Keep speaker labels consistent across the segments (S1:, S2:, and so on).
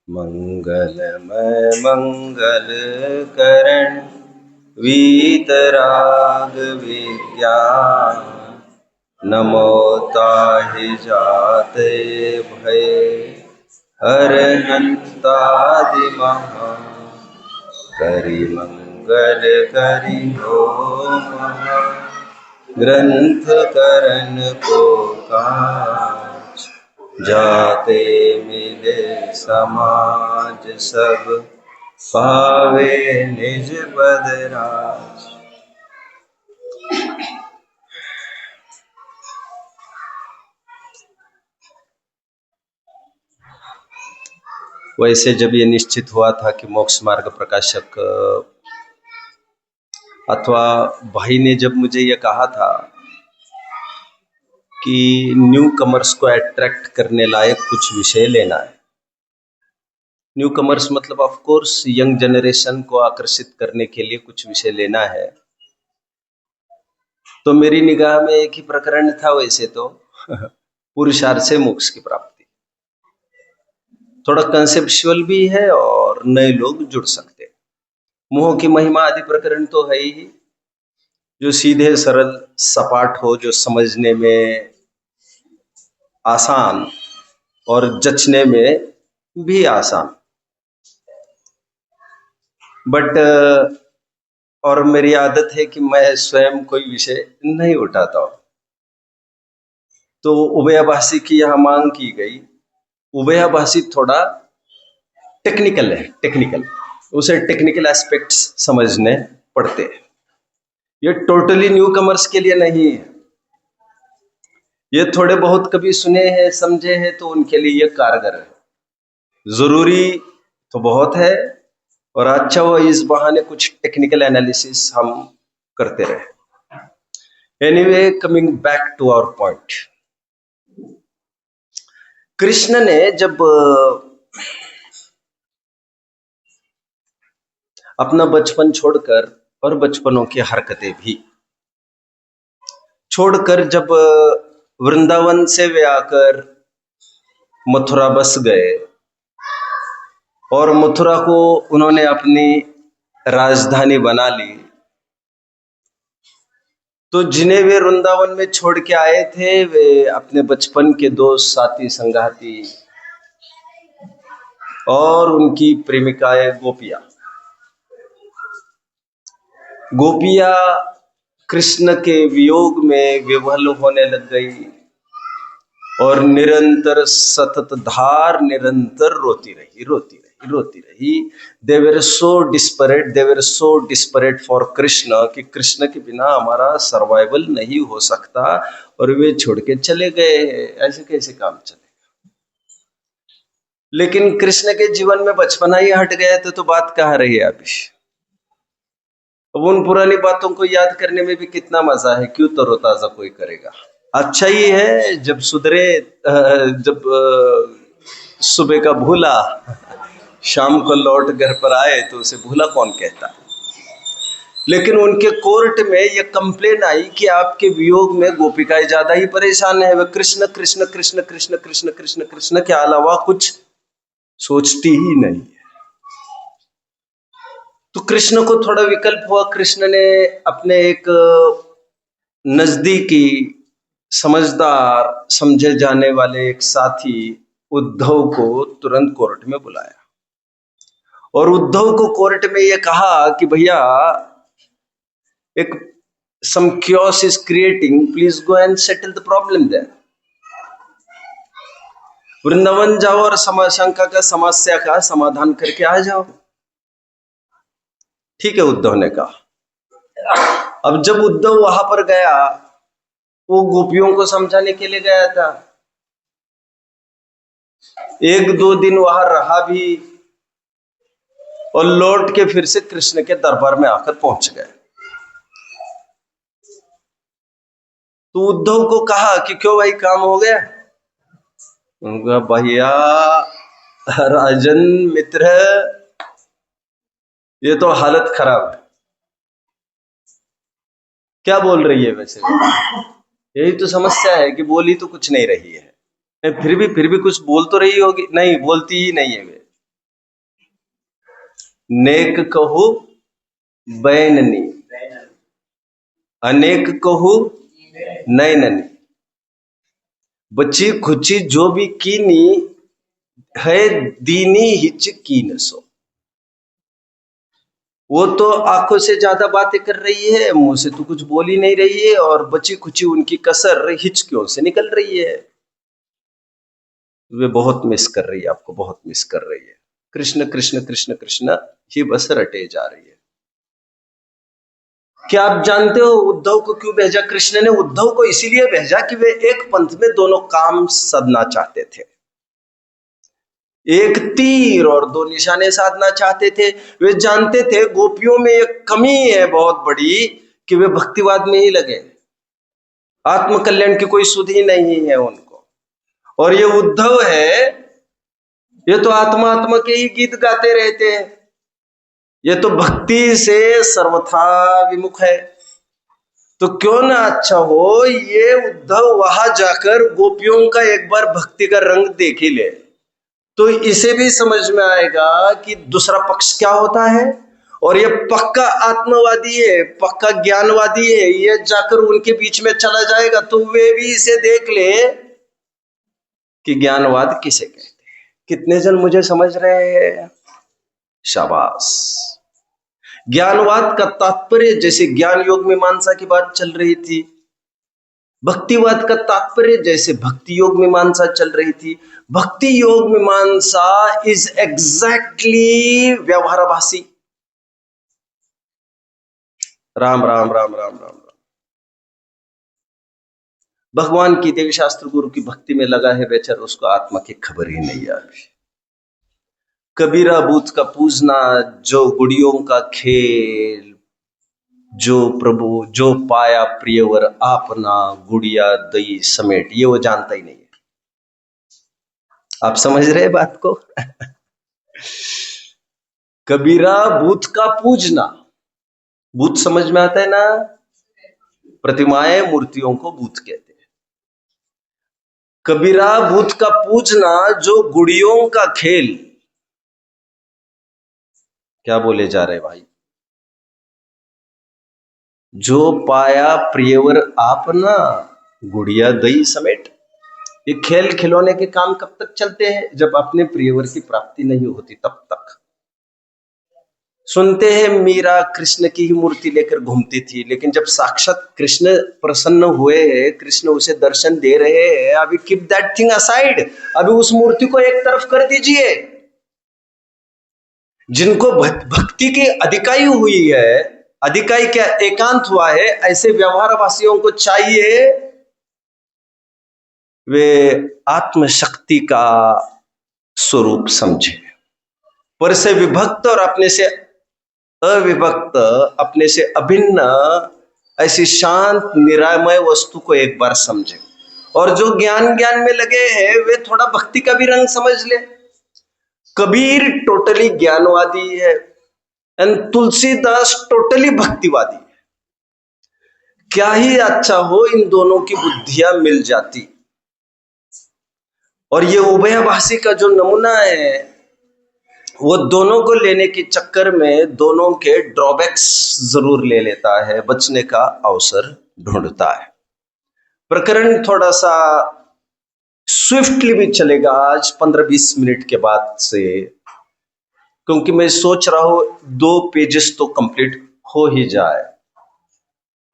S1: मंगलमय मंगल करण वीतराग विज्ञान नमो ताहि जाते भय अरहंतादि महा करि मंगल करि हो महा ग्रंथ करण को काज जाते मिले समाज सब पावे निज पद राज। वैसे जब ये निश्चित हुआ था कि मोक्ष मार्ग प्रकाशक अथवा भाई ने जब मुझे ये कहा था कि न्यू कमर्स को अट्रैक्ट करने लायक कुछ विषय लेना है, न्यू कमर्स मतलब ऑफ कोर्स यंग जनरेशन को आकर्षित करने के लिए कुछ विषय लेना है, तो मेरी निगाह में एक ही प्रकरण था वैसे तो पुरुषार्थ से मोक्ष की प्राप्ति। थोड़ा कंसेप्चुअल भी है और नए लोग जुड़ सकते हैं। मोह की महिमा आदि प्रकरण तो है ही, जो सीधे सरल सपाट हो, जो समझने में आसान और जचने में भी आसान। बट और मेरी आदत है कि मैं स्वयं कोई विषय नहीं उठाता हूं, तो उभयभाषी की यहां मांग की गई। उभयभाषी थोड़ा टेक्निकल है, टेक्निकल, उसे टेक्निकल एस्पेक्ट्स समझने पड़ते हैं। ये टोटली न्यू कमर्स के लिए नहीं है, ये थोड़े बहुत कभी सुने हैं समझे हैं तो उनके लिए ये कारगर है। जरूरी तो बहुत है और अच्छा हुआ इस बहाने कुछ टेक्निकल एनालिसिस हम करते रहे। Anyway, coming back to our point, Krishna ने जब अपना बचपन छोड़कर और बचपनों की हरकतें भी छोड़कर जब वृंदावन से वे आकर मथुरा बस गए और मथुरा को उन्होंने अपनी राजधानी बना ली, तो जिन्हें वे वृंदावन में छोड़ के आए थे वे अपने बचपन के दोस्त, साथी, संगाती और उनकी प्रेमिकाएं गोपियां। गोपियां कृष्ण के वियोग में विह्वल होने लग गई और निरंतर सतत धार निरंतर रोती रही, रोती रही, रोती रही। दे वर सो डिस्परेट फॉर कृष्ण कि कृष्ण के बिना हमारा सर्वाइवल नहीं हो सकता, और वे छोड़ के चले गए। ऐसे कैसे काम चलेगा? लेकिन कृष्ण के जीवन में बचपना ही हट गया तो बात कहाँ रही अभी। अब उन पुरानी बातों को याद करने में भी कितना मजा है, क्यों तरोताजा कोई करेगा। अच्छा ही है जब सुधरे, जब सुबह का भूला शाम को लौट घर पर आए तो उसे भूला कौन कहता। लेकिन उनके कोर्ट में यह कंप्लेन आई कि आपके वियोग में गोपिकाएं ज्यादा ही परेशान है, वे कृष्ण कृष्ण कृष्ण कृष्ण कृष्ण कृष्ण कृष्ण के अलावा कुछ सोचती ही नहीं। तो कृष्ण को थोड़ा विकल्प हुआ। कृष्ण ने अपने एक नजदीकी समझदार समझे जाने वाले एक साथी उद्धव को तुरंत कोर्ट में बुलाया और उद्धव को कोर्ट में यह कहा कि भैया, एक some chaos is creating, please go and settle the problem there. Vrindavan जाओ और शंका का समस्या का समाधान करके आ जाओ। ठीक है, उद्धव ने कहा। अब जब उद्धव वहां पर गया, वो गोपियों को समझाने के लिए गया था, एक दो दिन वहां रहा भी और लौट के फिर से कृष्ण के दरबार में आकर पहुंच गए। तो उद्धव को कहा कि क्यों भाई, काम हो गया? उनका भैया राजन मित्र, ये तो हालत खराब है। क्या बोल रही है वैसे? यही तो समस्या है कि बोली तो कुछ नहीं रही है, फिर भी कुछ बोल तो रही होगी। नहीं, बोलती ही नहीं है वे। नेक कहू बैननी, अनेक कहू नैननी। बची खुची जो भी कीनी है, दीनी हिच कीन सो। वो तो आंखों से ज्यादा बातें कर रही है, मुंह से तो कुछ बोल ही नहीं रही है, और बची खुची उनकी कसर हिचकियों से निकल रही है। वे बहुत मिस कर रही है, आपको बहुत मिस कर रही है। कृष्ण कृष्ण कृष्ण कृष्ण ही बस रटे जा रही है। क्या आप जानते हो उद्धव को क्यों भेजा? कृष्ण ने उद्धव को इसीलिए भेजा कि वे एक पंथ में दोनों काम साधना चाहते थे। एक तीर और दो निशाने साधना चाहते थे। वे जानते थे गोपियों में एक कमी है बहुत बड़ी कि वे भक्तिवाद में ही लगे, आत्मकल्याण की कोई सुध ही नहीं है उनको। और ये उद्धव है, ये तो आत्मा आत्मा के ही गीत गाते रहते हैं, ये तो भक्ति से सर्वथा विमुख है। तो क्यों ना अच्छा हो ये उद्धव वहां जाकर गोपियों का एक बार भक्ति का रंग देख ही ले, तो इसे भी समझ में आएगा कि दूसरा पक्ष क्या होता है। और ये पक्का आत्मवादी है, पक्का ज्ञानवादी है, ये जाकर उनके बीच में चला जाएगा तो वे भी इसे देख ले कि ज्ञानवाद किसे कहते हैं। कितने जन मुझे समझ रहे हैं? शाबाश। ज्ञानवाद का तात्पर्य, जैसे ज्ञान योग मीमांसा की बात चल रही थी, भक्तिवाद का तात्पर्य जैसे भक्ति योग मीमांसा चल रही थी। भक्ति योग मीमांसा इज एग्जैक्टली व्यवहारभाषी। राम राम राम राम राम राम। भगवान की देवी शास्त्र गुरु की भक्ति में लगा है बेचारा, उसको आत्मा की खबर ही नहीं आ रही। कबीरा बूथ का पूजना, जो गुड़ियों का खेल, जो प्रभु जो पाया प्रियवर आपना, गुड़िया दई समेट, ये वो जानता ही नहीं है। आप समझ रहे बात को? कबीरा बूथ का पूजना, बूथ समझ में आता है ना? प्रतिमाएं मूर्तियों को बूथ कहते हैं। कबीरा बूथ का पूजना, जो गुड़ियों का खेल। क्या बोले जा रहे भाई? जो पाया प्रियवर आपना, गुड़िया दई समेट। ये खेल खिलौने के काम कब तक चलते हैं? जब अपने प्रियवर की प्राप्ति नहीं होती तब तक। सुनते हैं मीरा कृष्ण की ही मूर्ति लेकर घूमती थी, लेकिन जब साक्षात कृष्ण प्रसन्न हुए हैं, कृष्ण उसे दर्शन दे रहे हैं, अभी कीप दैट थिंग असाइड, अभी उस मूर्ति को एक तरफ कर दीजिए। जिनको भक्ति की अधिकाई हुई है, अधिकाई क्या एकांत हुआ है, ऐसे व्यवहारवासियों को चाहिए वे आत्मशक्ति का स्वरूप समझे। पर से विभक्त और अपने से अविभक्त, अपने से अभिन्न ऐसी शांत निरामय वस्तु को एक बार समझे। और जो ज्ञान में लगे हैं वे थोड़ा भक्ति का भी रंग समझ ले। कबीर टोटली ज्ञानवादी है एंड तुलसीदास टोटली भक्तिवादी है। क्या ही अच्छा हो इन दोनों की बुद्धियां मिल जाती। और ये उभयभाषी का जो नमूना है, वो दोनों को लेने के चक्कर में दोनों के ड्रॉबैक्स जरूर ले लेता है, बचने का अवसर ढूंढता है। प्रकरण थोड़ा सा स्विफ्टली भी चलेगा आज 15-20 मिनट के बाद से, क्योंकि मैं सोच रहा हूं 2 पेजेस तो कंप्लीट हो ही जाए,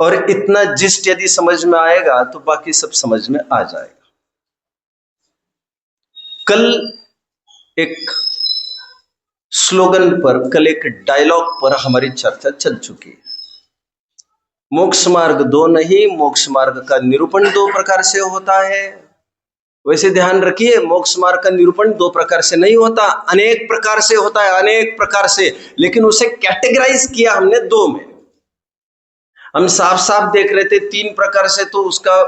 S1: और इतना जिस्ट यदि समझ में आएगा तो बाकी सब समझ में आ जाएगा। कल एक स्लोगन पर, कल एक डायलॉग पर हमारी चर्चा चल चुकी है। मोक्ष मार्ग 2 नहीं, मोक्ष मार्ग का निरूपण 2 प्रकार से होता है। वैसे ध्यान रखिए, मोक्ष मार्ग का निरूपण 2 प्रकार से नहीं होता, अनेक प्रकार से होता है, अनेक प्रकार से। लेकिन उसे कैटेगराइज किया हमने 2 में। हम साफ साफ देख रहे थे 3 प्रकार से तो उसका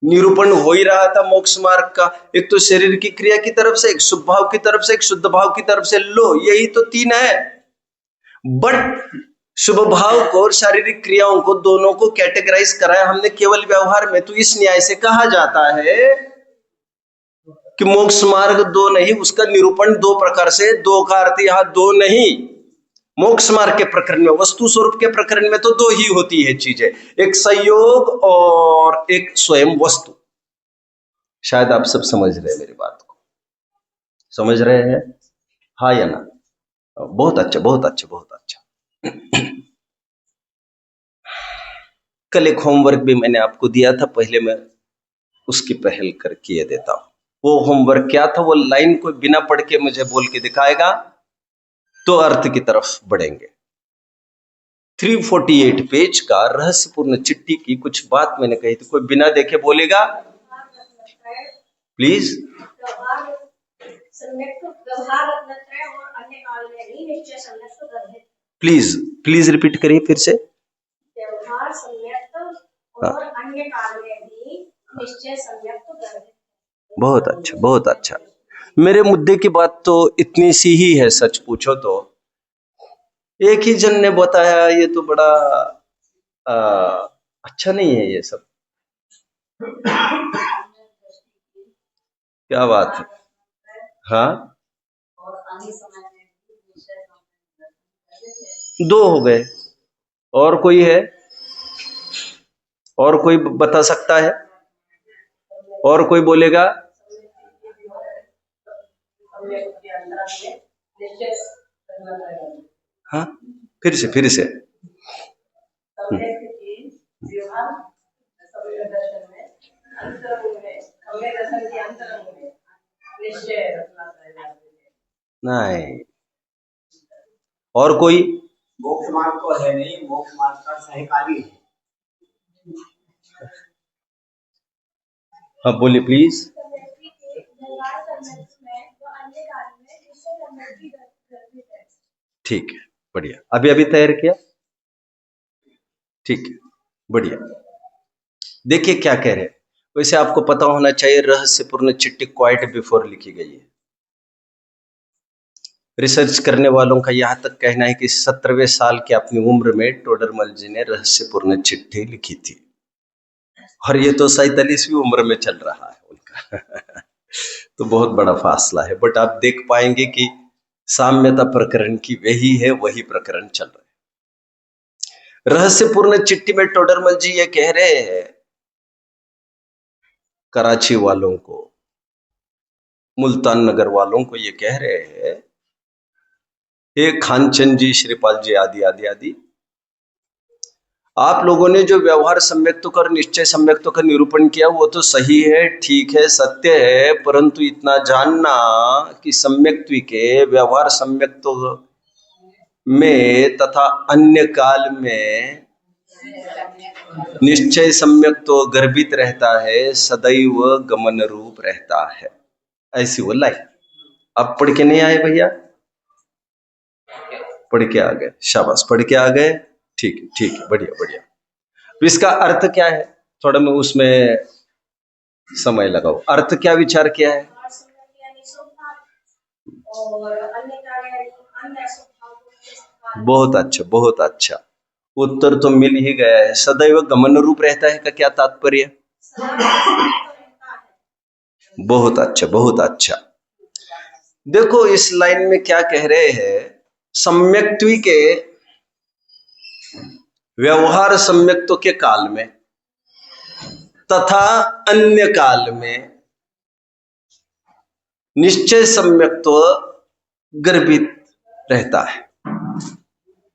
S1: निरूपण हो ही रहा था मोक्ष मार्ग का। एक तो शरीर की क्रिया की तरफ से, एक शुभ भाव की तरफ से, एक शुद्ध भाव की तरफ से। लो, यही तो 3 है। बट शुभ भाव को और शारीरिक क्रियाओं को, दोनों को कैटेगराइज कराया हमने केवल व्यवहार में। तो इस न्याय से कहा जाता है कि मोक्ष मार्ग दो नहीं, उसका निरूपण दो प्रकार से, दो का अर्थ यहां दो नहीं। मोक्ष मार्ग के प्रकरण में, वस्तु स्वरूप के प्रकरण में तो दो ही होती है चीजें, एक संयोग और एक स्वयं वस्तु। शायद आप सब समझ रहे हैं मेरी बात को, समझ रहे हैं? हाँ या ना? बहुत अच्छा, बहुत अच्छा, बहुत अच्छा। कल एक होमवर्क भी मैंने आपको दिया था, पहले मैं उसकी पहल कर किए देता हूं। वो होमवर्क क्या था? वो लाइन को बिना पढ़ के मुझे बोल के दिखाएगा तो अर्थ की तरफ बढ़ेंगे। 348 पेज का रहस्यपूर्ण चिट्ठी की कुछ बात मैंने कही थी, कोई बिना देखे बोलेगा प्लीज? प्लीज प्लीज रिपीट करिए फिर से। व्यवहार सम्यक्त और अन्य काल में भी निश्चय सम्यक्त गर्भित। बहुत अच्छा, बहुत अच्छा। मेरे मुद्दे की बात तो इतनी सी ही है, सच पूछो तो। एक ही जन ने बताया, ये तो बड़ा अच्छा नहीं है ये सब। क्या बात है? हाँ, दो हो गए, और कोई है? और कोई बता सकता है? और कोई बोलेगा? हाँ, फिर से, फिर से। नहीं, और कोई?
S2: मोक्ष मार्ग तो है नहीं, मोक्ष मार्ग का सहकारी है।
S1: हाँ बोलिए प्लीज। ठीक है, बढ़िया। अभी अभी तैयार किया? ठीक है, बढ़िया। देखिए क्या कह रहे हैं। वैसे आपको पता होना चाहिए, रहस्यपूर्ण चिट्ठी क्वाइट बिफोर लिखी गई है। रिसर्च करने वालों का यहां तक कहना है कि 17वें साल की अपनी उम्र में टोडरमल जी ने रहस्यपूर्ण चिट्ठी लिखी थी, और ये तो 47वीं उम्र में चल रहा है उनका। तो बहुत बड़ा फासला है। बट आप देख पाएंगे कि साम्यता प्रकरण की वही है, वही प्रकरण चल रहे हैं। रहस्यपूर्ण चिट्ठी में टोडरमल जी ये कह रहे हैं कराची वालों को, मुल्तान नगर वालों को, ये कह रहे हैं, हे खानचंद जी, श्रीपाल जी, आदि आदि आदि, आप लोगों ने जो व्यवहार सम्यक्त्व और निश्चय सम्यक्त्व का निरूपण किया वो तो सही है, ठीक है, सत्य है, परंतु इतना जानना कि सम्यक्त्व के व्यवहार सम्यक्त्व में तथा अन्य काल में निश्चय सम्यक्त्व गर्भित रहता है, सदैव गमन रूप रहता है। ऐसी वो लाइन। अब पढ़ के नहीं आए भैया? पढ़ के आ गए, शाबाश, पढ़ के आ गए। ठीक है, ठीक है, बढ़िया बढ़िया। तो इसका अर्थ क्या है? थोड़ा मैं उसमें समय लगाओ। अर्थ क्या विचार किया है? बहुत अच्छा, बहुत अच्छा। उत्तर तो मिल ही गया है। सदैव गमन रूप रहता है का क्या तात्पर्य? बहुत अच्छा, बहुत अच्छा। देखो इस लाइन में क्या कह रहे हैं, सम्यक्त्व के व्यवहार सम्यक्त्व के काल में तथा अन्य काल में निश्चय सम्यक्त्व गर्भित रहता है।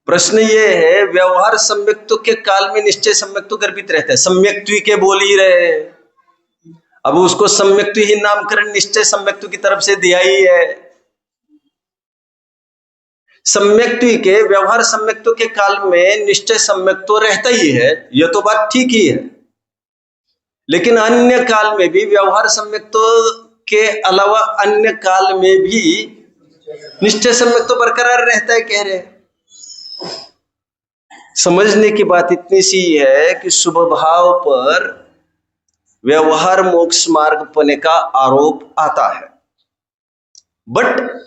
S1: प्रश्न ये है, व्यवहार सम्यक्त्व के काल में निश्चय सम्यक्त्व गर्भित रहता है। सम्यक्त्व के बोल ही रहे, अब उसको सम्यक्त्व ही नामकरण निश्चय सम्यक्त्व की तरफ से दिया ही है। सम्यक्त्व के व्यवहार सम्यक्त्व के काल में निश्चय सम्यक्त्व रहता ही है, यह तो बात ठीक ही है, लेकिन अन्य काल में भी व्यवहार सम्यक्त्व के अलावा अन्य काल में भी निश्चय सम्यक्त्व बरकरार रहता है, कह रहे हैं। समझने की बात इतनी सी है कि शुभ भाव पर व्यवहार मोक्ष मार्ग पने का आरोप आता है, बट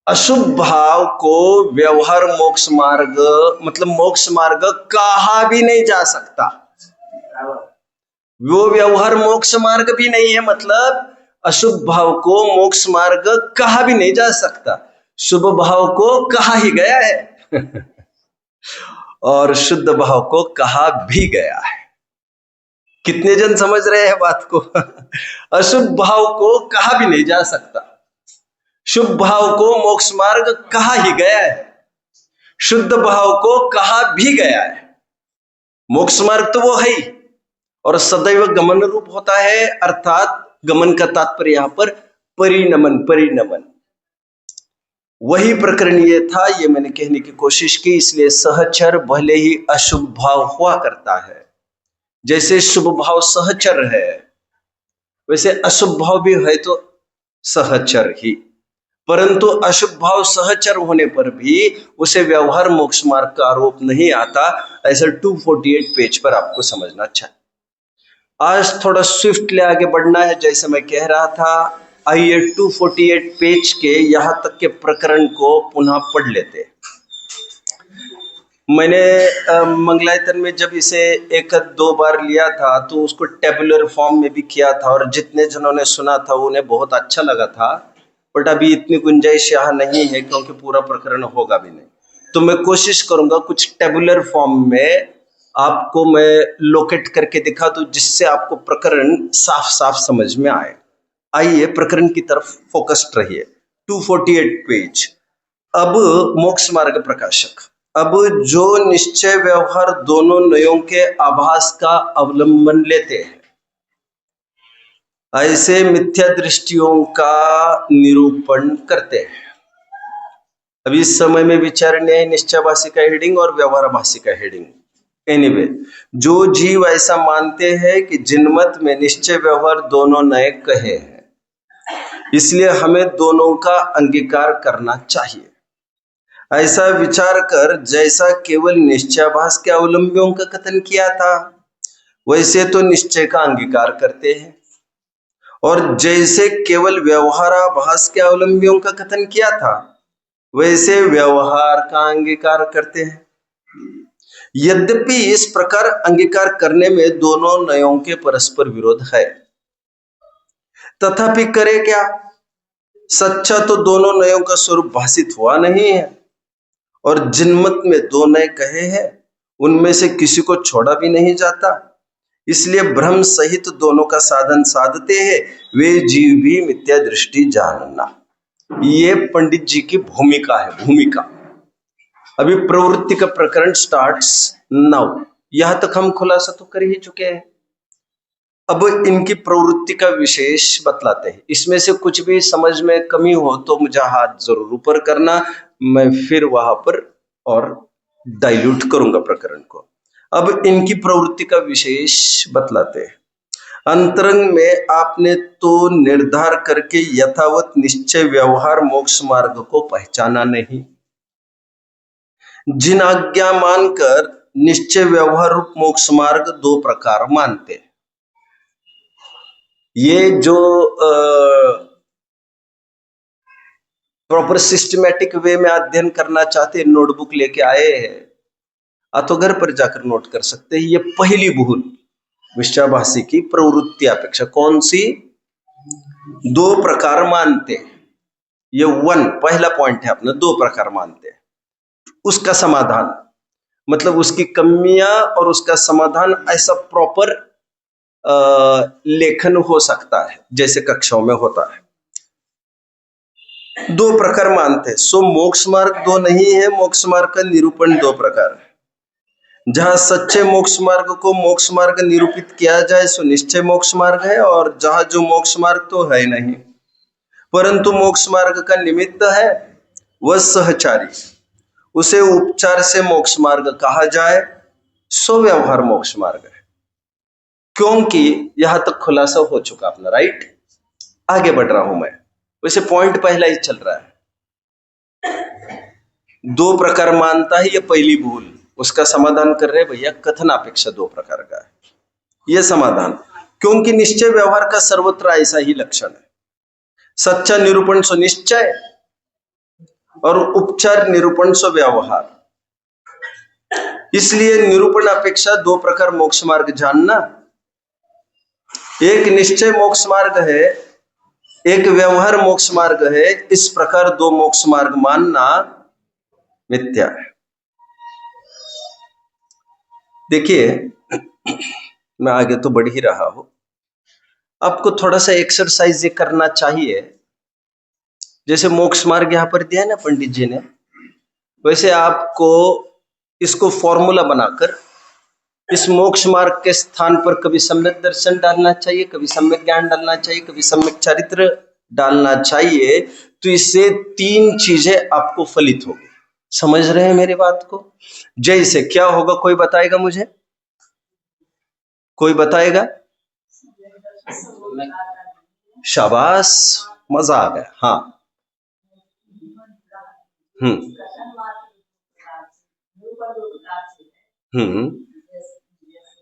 S1: अशुभ भाव को व्यवहार मोक्ष मार्ग, मतलब मोक्ष मार्ग कहा भी नहीं जा सकता। वो व्यवहार मोक्ष मार्ग भी नहीं है, मतलब अशुभ भाव को मोक्ष मार्ग कहा भी नहीं जा सकता, शुभ भाव को कहा ही गया है और शुद्ध भाव को कहा भी गया है। कितने जन समझ रहे हैं बात को? अशुभ भाव को कहा भी नहीं जा सकता, शुभ भाव को मोक्ष मार्ग कहा ही गया है, शुद्ध भाव को कहा भी गया है। मोक्ष मार्ग तो वो है ही, और सदैव गमन रूप होता है, अर्थात गमन का तात्पर्य यहां पर परिणमन, परिणमन। वही प्रकरण ये था, ये मैंने कहने की कोशिश की। इसलिए सहचर भले ही अशुभ भाव हुआ करता है, जैसे शुभ भाव सहचर है, वैसे अशुभ भाव भी है तो सहचर ही। परंतु अशुभ भाव सहचर होने पर भी उसे व्यवहार मोक्ष मार्ग का आरोप नहीं आता, ऐसा 248 पेज पर आपको समझना चाहिए। आज थोड़ा स्विफ्टली आगे बढ़ना है, जैसे मैं कह रहा था। आइए 248 पेज के यहां तक के प्रकरण को पुनः पढ़ लेते हैं। मैंने मंगलायतन में जब इसे 1-2 बार लिया था तो उसको टेबुलर फॉर्म में भी किया था, और जितने जनों ने सुना था उन्हें बहुत अच्छा लगा था। बट अभी इतनी गुंजाइश यहाँ नहीं है क्योंकि पूरा प्रकरण होगा भी नहीं, तो मैं कोशिश करूंगा कुछ टेबुलर फॉर्म में आपको मैं लोकेट करके दिखा दूं, जिससे आपको प्रकरण साफ साफ समझ में आए। आइए प्रकरण की तरफ फोकस्ड रहिए। 248 पेज। अब मोक्ष मार्ग प्रकाशक, अब जो निश्चय व्यवहार दोनों नयों के आभास का अवलंबन लेते हैं, ऐसे मिथ्या दृष्टियों का निरूपण करते हैं। अब इस समय में विचारने है निश्चयभाषी का हेडिंग और व्यवहारभाषी का हेडिंग। एनीवे, जो जीव ऐसा मानते हैं कि जिनमत में निश्चय व्यवहार दोनों नए कहे हैं, इसलिए हमें दोनों का अंगीकार करना चाहिए। ऐसा विचार कर जैसा केवल निश्चयाभास के अवलंबियों का कथन किया था, वैसे तो निश्चय का अंगीकार करते हैं, और जैसे केवल व्यवहाराभास के अवलंबियों का कथन किया था, वैसे व्यवहार का अंगीकार करते हैं। यद्यपि इस प्रकार अंगीकार करने में दोनों नयों के परस्पर विरोध है, तथापि करे क्या? सच्चा तो दोनों नयों का स्वरूप भाषित हुआ नहीं है, और जिनमत में दो नए कहे हैं उनमें से किसी को छोड़ा भी नहीं जाता। इसलिए भ्रम सहित दोनों का साधन साधते हैं, वे जीव भी मिथ्या दृष्टि जानना। ये पंडित जी की भूमिका है, भूमिका। अभी प्रवृत्ति का प्रकरण स्टार्ट्स नाउ। यहां तक हम खुलासा तो कर ही चुके हैं। अब इनकी प्रवृत्ति का विशेष बतलाते हैं। इसमें से कुछ भी समझ में कमी हो तो मुझे हाथ जरूर ऊपर करना, मैं फिर वहां पर और डाइल्यूट करूंगा प्रकरण को। अब इनकी प्रवृत्ति का विशेष बतलाते हैं। अंतरंग में आपने तो निर्धार करके यथावत निश्चय व्यवहार मोक्ष मार्ग को पहचाना नहीं। जिन आज्ञा मानकर निश्चय व्यवहार रूप मोक्ष मार्ग दो प्रकार मानते हैं। ये जो प्रॉपर सिस्टमैटिक वे में अध्ययन करना चाहते हैं, नोटबुक लेके आए हैं अथवा घर पर जाकर नोट कर सकते हैं। ये पहली भूल निश्चयभाषी की प्रवृत्ति अपेक्षा। कौन सी? दो प्रकार मानते हैं। ये पहला पॉइंट है अपना, दो प्रकार मानते हैं। उसका समाधान मतलब उसकी कमियां और उसका समाधान, ऐसा प्रॉपर लेखन हो सकता है जैसे कक्षाओं में होता है। दो प्रकार मानते हैं, सो मोक्ष मार्ग दो नहीं है। मोक्ष मार्ग का निरूपण दो प्रकार है। जहां सच्चे मोक्ष मार्ग को मोक्ष मार्ग निरूपित किया जाए सो निश्चय मोक्ष मार्ग है, और जहां जो मोक्ष मार्ग तो है नहीं परंतु मोक्ष मार्ग का निमित्त है, वह सहचारी, उसे उपचार से मोक्ष मार्ग कहा जाए सो व्यवहार मोक्ष मार्ग है। क्योंकि यहां तक खुलासा हो चुका अपना, राइट? आगे बढ़ रहा हूं मैं, वैसे पॉइंट पहला ही चल रहा है। दो प्रकार मानता है, ये पहली भूल। उसका समाधान कर रहे भैया, कथन अपेक्षा दो प्रकार का है यह समाधान। क्योंकि निश्चय व्यवहार का सर्वत्र ऐसा ही लक्षण है। सच्चा निरूपण सो निश्चय और उपचार निरूपण सो व्यवहार। इसलिए निरूपण अपेक्षा दो प्रकार मोक्ष मार्ग जानना। एक निश्चय मोक्ष मार्ग है एक व्यवहार मोक्ष मार्ग है, इस प्रकार दो मोक्ष मार्ग मानना मिथ्या है। देखिए, मैं आगे तो बढ़ ही रहा हूं, आपको थोड़ा सा एक्सरसाइज ये करना चाहिए। जैसे मोक्ष मार्ग यहां पर दिया है ना पंडित जी ने, वैसे आपको इसको फॉर्मूला बनाकर इस मोक्ष मार्ग के स्थान पर कभी सम्यक दर्शन डालना चाहिए, कभी सम्यक ज्ञान डालना चाहिए, कभी सम्यक चरित्र डालना चाहिए। तो इससे तीन चीजें आपको फलित होगी। समझ रहे हैं मेरी बात को? जैसे क्या होगा, कोई बताएगा मुझे? कोई बताएगा? शाबाश, मजा आ गया। हाँ,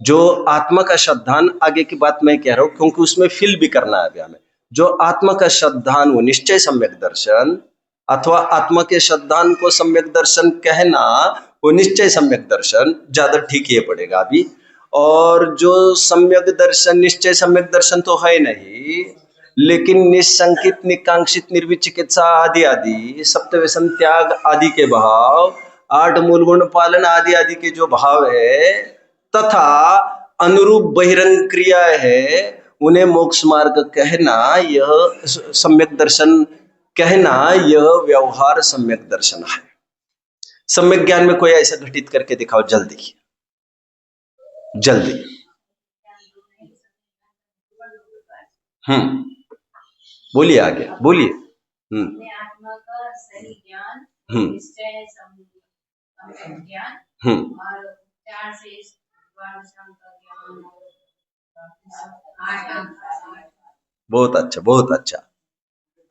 S1: जो आत्मा का श्रद्धान, आगे की बात मैं कह रहा हूं क्योंकि उसमें फिल भी करना है अभी हमें। जो आत्मा का श्रद्धान वो निश्चय सम्यक दर्शन, अथवा आत्मा के श्रद्धान को सम्यक दर्शन कहना वो निश्चय सम्यक दर्शन, ज्यादा ठीक ये पड़ेगा अभी। और जो सम्यक दर्शन, निश्चय सम्यक दर्शन तो है नहीं, लेकिन निशंकित, निकांक्षित, निर्विचिकित्सा आदि आदि, सप्तव्यसन त्याग आदि के भाव, 8 मूल गुण पालन आदि आदि के जो भाव है, तथा अनुरूप बहिरंग क्रिया है, उन्हें मोक्ष मार्ग कहना, यह सम्यक दर्शन कहना, यह व्यवहार सम्यक दर्शन है। सम्यक ज्ञान में कोई ऐसा घटित करके दिखाओ जल्दी जल्दी। बोलिए, आगे बोलिए।
S3: आत्मा का सही ज्ञान, निश्चय सम्यक ज्ञान, और चार से
S1: बहुत अच्छा, बहुत अच्छा।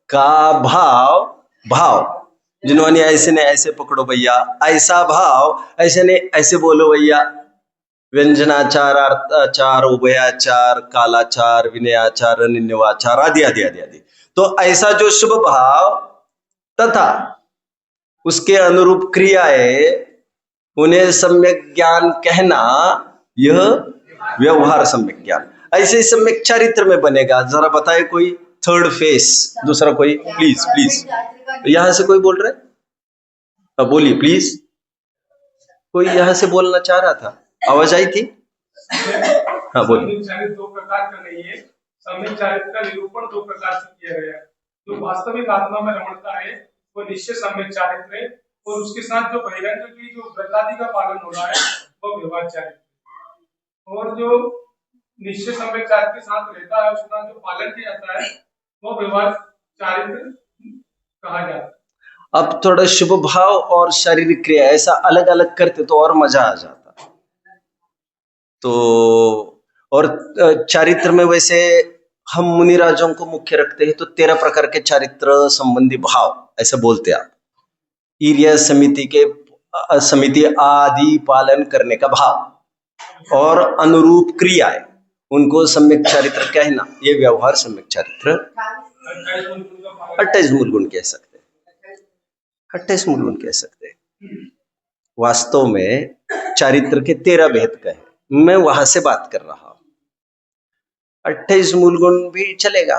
S1: का भाव जिन्होंने ऐसे ने ऐसे पकड़ो भैया, ऐसा भाव, ऐसे ने ऐसे बोलो भैया। व्यंजनाचार, अर्थाचार, उभयाचार, कालाचार, विनयाचार, अनिन्यवाचार आदि आदि आदि आदि। तो ऐसा जो शुभ भाव तथा उसके अनुरूप क्रियाएं, उन्हें सम्यक ज्ञान कहना, यह व्यवहार सम्यक ज्ञान। ऐसे सम्यक चरित्र में बनेगा। जरा बताए कोई थर्ड फेस, दूसरा कोई, प्लीज प्लीज। यहां से कोई बोल रहे? बोलिए प्लीज। कोई यहां से बोलना चाह रहा था, आवाज आई थी? हाँ बोलिए।
S4: दो प्रकार का नहीं है। सम्यक चरित्र का निरूपण दो प्रकार से किया गया है। जो वास्तविक आत्मा में रमणता है वो निश्चय सम्यक चरित्र है, और उसके साथ जो बहिरंग की जो व्रतादि का पालन हो रहा है वो व्यवहार चरित्र। और जो निश्चय सम्यक चरित्र के साथ रहता है, उसका जो पालन किया जाता है वो व्यवहार चरित्र कहा जाता है।
S1: अब थोड़ा शुभ भाव और शारीरिक क्रिया ऐसा अलग अलग करते तो और मजा आ जाता। तो और चारित्र में वैसे हम मुनिराजों को मुख्य रखते हैं, तो 13 प्रकार के चारित्र संबंधी भाव ऐसे बोलते आप। ईर्य समिति आदि पालन करने का भाव और अनुरूप क्रियाएं, उनको सम्यक चारित्र कहना, ये व्यवहार सम्यक चारित्र। 28 मूल गुण कह सकते हैं, 28 मूल गुण कह सकते हैं। वास्तव में चारित्र के 13 भेद कहे, मैं वहां से बात कर रहा हूं। 28 मूल गुण भी चलेगा,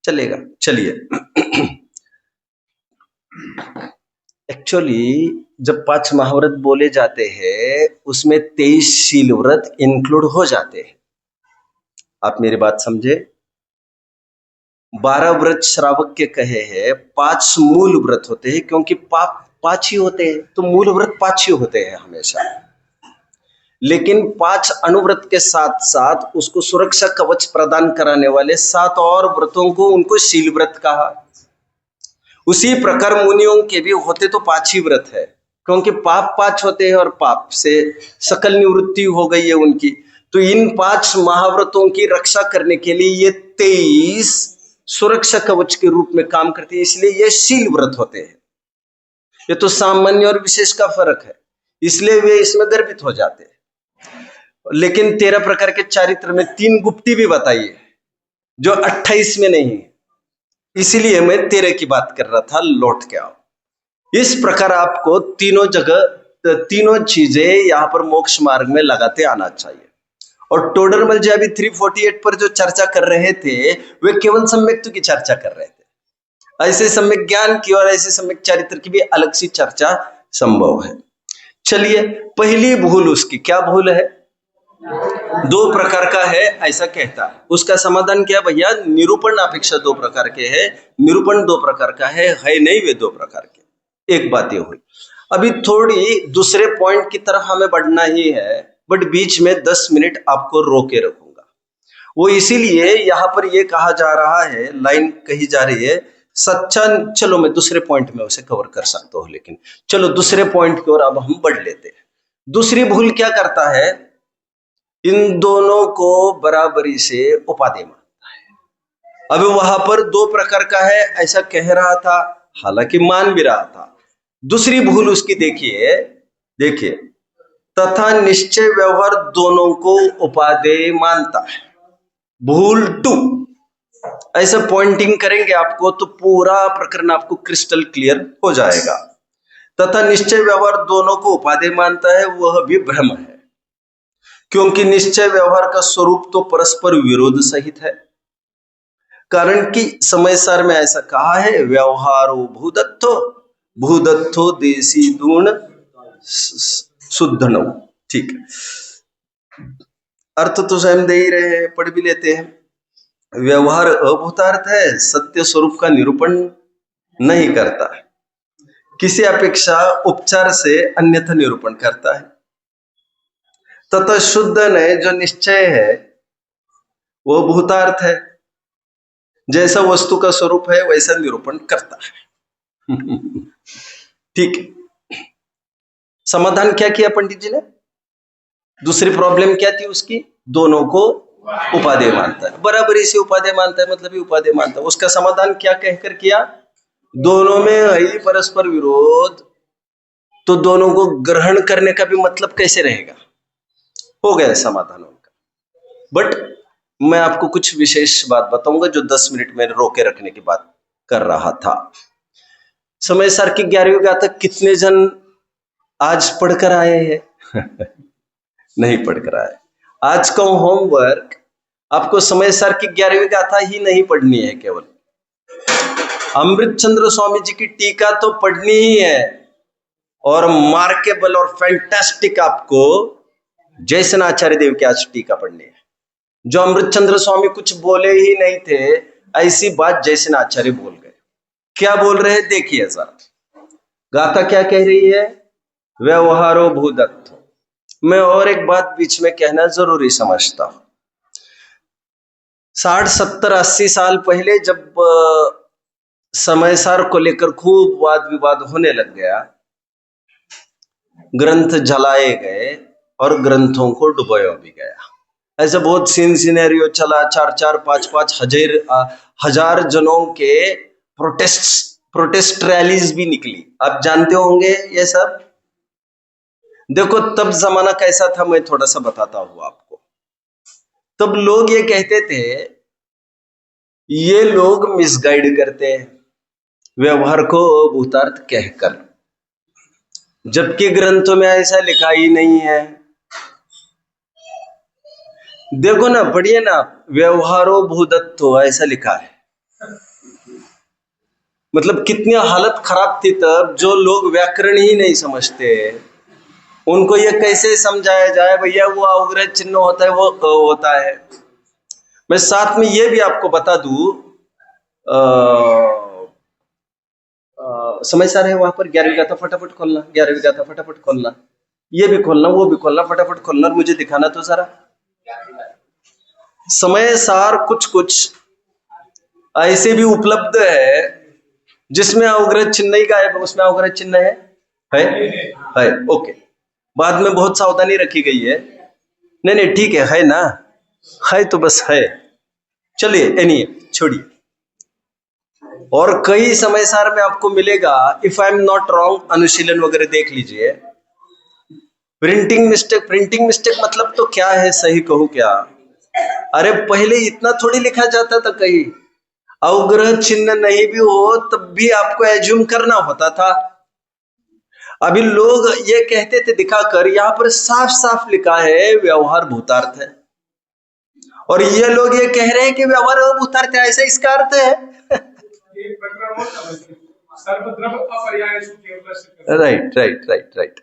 S1: चलेगा। चलिए, एक्चुअली जब 5 महाव्रत बोले जाते हैं उसमें 23 शील व्रत इंक्लूड हो जाते हैं। आप मेरी बात समझे? 12 व्रत श्रावक के कहे हैं, 5 मूल व्रत होते हैं, क्योंकि पाप 5 ही होते हैं, तो मूल व्रत 5 ही होते हैं हमेशा। लेकिन 5 अनुव्रत के साथ साथ उसको सुरक्षा कवच प्रदान कराने वाले 7 और व्रतों को उनको शील व्रत कहा। उसी प्रकार मुनियों के भी होते तो 5 ही व्रत है, क्योंकि पाप 5 होते हैं और पाप से सकल निवृत्ति हो गई है उनकी। तो इन 5 महाव्रतों की रक्षा करने के लिए ये 23 सुरक्षा कवच के रूप में काम करते हैं, इसलिए ये शील व्रत होते हैं। ये तो सामान्य और विशेष का फर्क है, इसलिए वे इसमें गर्भित हो जाते हैं। लेकिन 13 प्रकार के चारित्र में 3 गुप्ती भी बताई है जो 28 में नहीं है, इसीलिए मैं 13 की बात कर रहा था। लौट के आओ। इस प्रकार आपको तीनों जगह, तीनों चीजें यहां पर मोक्ष मार्ग में लगाते आना चाहिए। और टोडरमल जी अभी 348 पर जो चर्चा कर रहे थे वे केवल सम्यक्त्व की चर्चा कर रहे थे। ऐसे सम्यक ज्ञान की और ऐसे सम्यक चारित्र की भी अलग सी चर्चा संभव है। चलिए, पहली भूल उसकी क्या भूल है? 2 प्रकार का है ऐसा कहता है। उसका समाधान क्या भैया? निरूपण अपेक्षा 2 प्रकार के है, निरूपण 2 प्रकार का है नहीं वे 2 प्रकार के। एक बात ये हुई। अभी थोड़ी दूसरे पॉइंट की तरफ हमें बढ़ना ही है, बट बीच में 10 मिनट आपको रोके रखूंगा। वो इसीलिए यहां पर ये कहा जा रहा है, लाइन कही जा रही है सच्चा। चलो मैं दूसरे पॉइंट में उसे कवर कर सकता हूं, लेकिन चलो दूसरे पॉइंट की ओर अब हम बढ़ लेते हैं। दूसरी भूल क्या करता है? इन दोनों को बराबरी से उपाधि मानता है। अभी वहां पर 2 प्रकार का है ऐसा कह रहा था, हालांकि मान भी रहा था। दूसरी भूल उसकी देखिए, तथा निश्चय व्यवहार दोनों को उपादेय मानता है। भूल 2, ऐसे पॉइंटिंग करेंगे आपको तो पूरा प्रकरण आपको क्रिस्टल क्लियर हो जाएगा। तथा निश्चय व्यवहार दोनों को उपादेय मानता है, वह भी भ्रम है, क्योंकि निश्चय व्यवहार का स्वरूप तो परस्पर विरोध सहित है। कारण कि समय सार में ऐसा कहा है, व्यवहारो भूदत्तो देसी दूण शुद्धनो। ठीक है, अर्थ तो स्वयं दे ही रहे हैं, पढ़ भी लेते हैं। व्यवहार अभूतार्थ है, सत्य स्वरूप का निरूपण नहीं करता है, किसी अपेक्षा उपचार से अन्यथा निरूपण करता है। तथा शुद्ध ने जो निश्चय है वो भूतार्थ है, जैसा वस्तु का स्वरूप है वैसा निरूपण करता है। ठीक है, समाधान क्या किया पंडित जी ने? दूसरी प्रॉब्लम क्या थी उसकी? दोनों को उपादेय मानता है, बराबरी से उपादेय मानता है, मतलब ही उपादेय मानता है। उसका समाधान क्या कहकर किया? दोनों में है ही परस्पर विरोध, तो दोनों को ग्रहण करने का भी मतलब कैसे रहेगा? हो गया समाधान उनका। बट मैं आपको कुछ विशेष बात बताऊंगा जो 10 मिनट में रोके रखने की बात कर रहा था। समय सार की 11वीं गाथा कितने जन आज पढ़कर आए हैं? नहीं पढ़कर आए। आज का होमवर्क आपको समय सार की 11वीं गाथा ही नहीं पढ़नी है, केवल अमृतचंद्र स्वामी जी की टीका तो पढ़नी ही है, और मार्केबल और फैंटास्टिक आपको जयसेन आचार्य देव की आज टीका पढ़नी है। जो अमृतचंद्र स्वामी कुछ बोले ही नहीं थे, ऐसी बात जयसेन आचार्य बोल गए। क्या बोल रहे हैं देखिए जरा। गाथा क्या कह रही है? व्यवहारो भूदत्तो। मैं और एक बात बीच में कहना जरूरी समझता हूं। 60, 70, 80 साल पहले जब समय सार को लेकर खूब वाद विवाद होने लग गया, ग्रंथ जलाए गए और ग्रंथों को डुबोया भी गया, ऐसा बहुत सिनेरियो चला। 4-4, 5-5 हजार जनों के प्रोटेस्ट रैलीज भी निकली। आप जानते होंगे ये सब। देखो तब जमाना कैसा था, मैं थोड़ा सा बताता हूं आपको। तब लोग ये कहते थे ये लोग मिसगाइड करते हैं व्यवहार को भूतार्थ कहकर, जबकि ग्रंथों में ऐसा लिखा ही नहीं है। देखो ना, पढ़िए ना, व्यवहारो भूदत्तो ऐसा लिखा है। मतलब कितनी हालत खराब थी तब। जो लोग व्याकरण ही नहीं समझते उनको ये कैसे समझाया जाए भैया वो अवग्रह चिन्ह होता है, वो होता है। मैं साथ में ये भी आपको बता दूं, समय सार है वहां पर 11वीं गाथा फटाफट खोलना, 11वीं गाथा फटाफट खोलना, ये भी खोलना वो भी खोलना, फटाफट खोलना और मुझे दिखाना तो जरा। समय सार कुछ ऐसे भी उपलब्ध है जिसमें अवग्रह चिन्ह नहीं गायब है, उसमें अवग्रह चिन्ह है। ओके, बाद में बहुत सावधानी रखी गई है। नहीं ठीक है ना, है तो बस है। चलिए एनीवे छोड़िए। और कई समय सार में आपको मिलेगा, if I am not wrong, अनुशीलन वगैरह देख लीजिए। प्रिंटिंग मिस्टेक मतलब तो क्या है, सही कहूं क्या? अरे पहले इतना थोड़ी लिखा जाता था, कहीं अवग्रह चिन्ह नहीं भी हो तब भी आपको एज्यूम करना होता था। अभी लोग ये कहते थे दिखाकर, यहां पर साफ साफ लिखा है व्यवहार भूतार्थ है। और ये लोग ये कह रहे हैं कि व्यवहार अभूतार्थ है, ऐसा इसका अर्थ है। राइट राइट राइट राइट,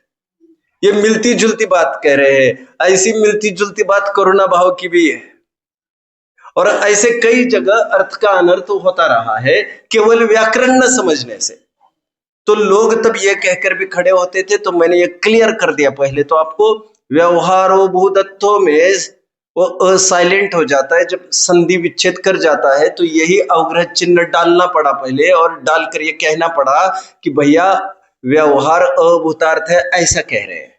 S1: ये मिलती जुलती बात कह रहे हैं। ऐसी मिलती जुलती बात करुणा भाव की भी है, और ऐसे कई जगह अर्थ का अनर्थ होता रहा है केवल व्याकरण न समझने से। तो लोग तब ये कहकर भी खड़े होते थे, तो मैंने ये क्लियर कर दिया पहले तो आपको, व्यवहारो भूदत्तो में वो साइलेंट हो जाता है जब संधि विच्छेद कर जाता है, तो यही अवग्रह चिन्ह डालना पड़ा पहले, और डालकर ये कहना पड़ा कि भैया व्यवहार अभूतार्थ है, ऐसा कह रहे हैं।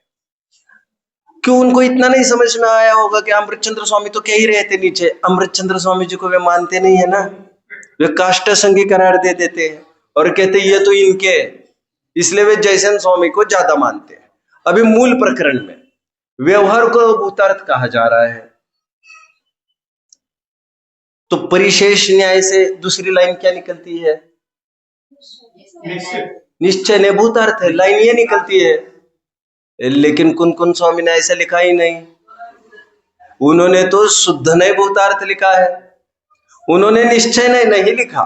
S1: क्यों उनको इतना नहीं समझ में आया होगा कि अमृतचंद्र स्वामी तो कह ही रहे थे नीचे, अमृतचंद्र स्वामी जी को वे मानते नहीं है ना, वे काष्ट संघी करार दे देते हैं और कहते ये तो इनके, इसलिए वे जयसेन स्वामी को ज्यादा मानते हैं। अभी मूल प्रकरण में व्यवहार को अभूतार्थ कहा जा रहा है, तो परिशेष न्याय से दूसरी लाइन क्या निकलती है? निश्चय ने भूतार्थ है, लाइन ये निकलती है। लेकिन कुन स्वामी ने ऐसा लिखा ही नहीं, उन्होंने तो शुद्ध नहीं भूतार्थ लिखा है, उन्होंने निश्चय नहीं लिखा।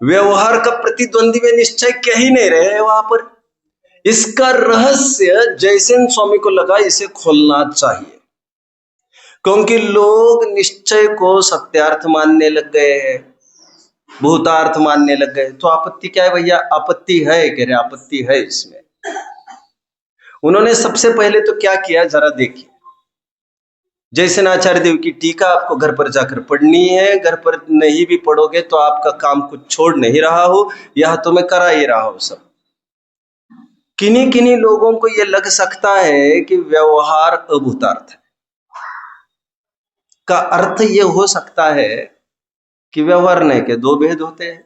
S1: व्यवहार का प्रतिद्वंदी में निश्चय कह ही नहीं रहे वहां पर। इसका रहस्य जयसेन स्वामी को लगा इसे खोलना चाहिए, क्योंकि लोग निश्चय को सत्यार्थ मानने लग गए हैं, भूतार्थ मानने लग गए। तो आपत्ति क्या है भैया? आपत्ति है, कह रहे आपत्ति है इसमें। उन्होंने सबसे पहले तो क्या किया जरा देखिए, जयसेन आचार्य देव की टीका आपको घर पर जाकर पढ़नी है, घर पर नहीं भी पढ़ोगे तो आपका काम कुछ छोड़ नहीं रहा हो, यह तो मैं करा ही रहा हूं सब। किन्हीं किन्हीं लोगों को यह लग सकता है कि व्यवहार अभूतार्थ है, का अर्थ यह हो सकता है कि व्यवहार नहीं के दो भेद होते हैं,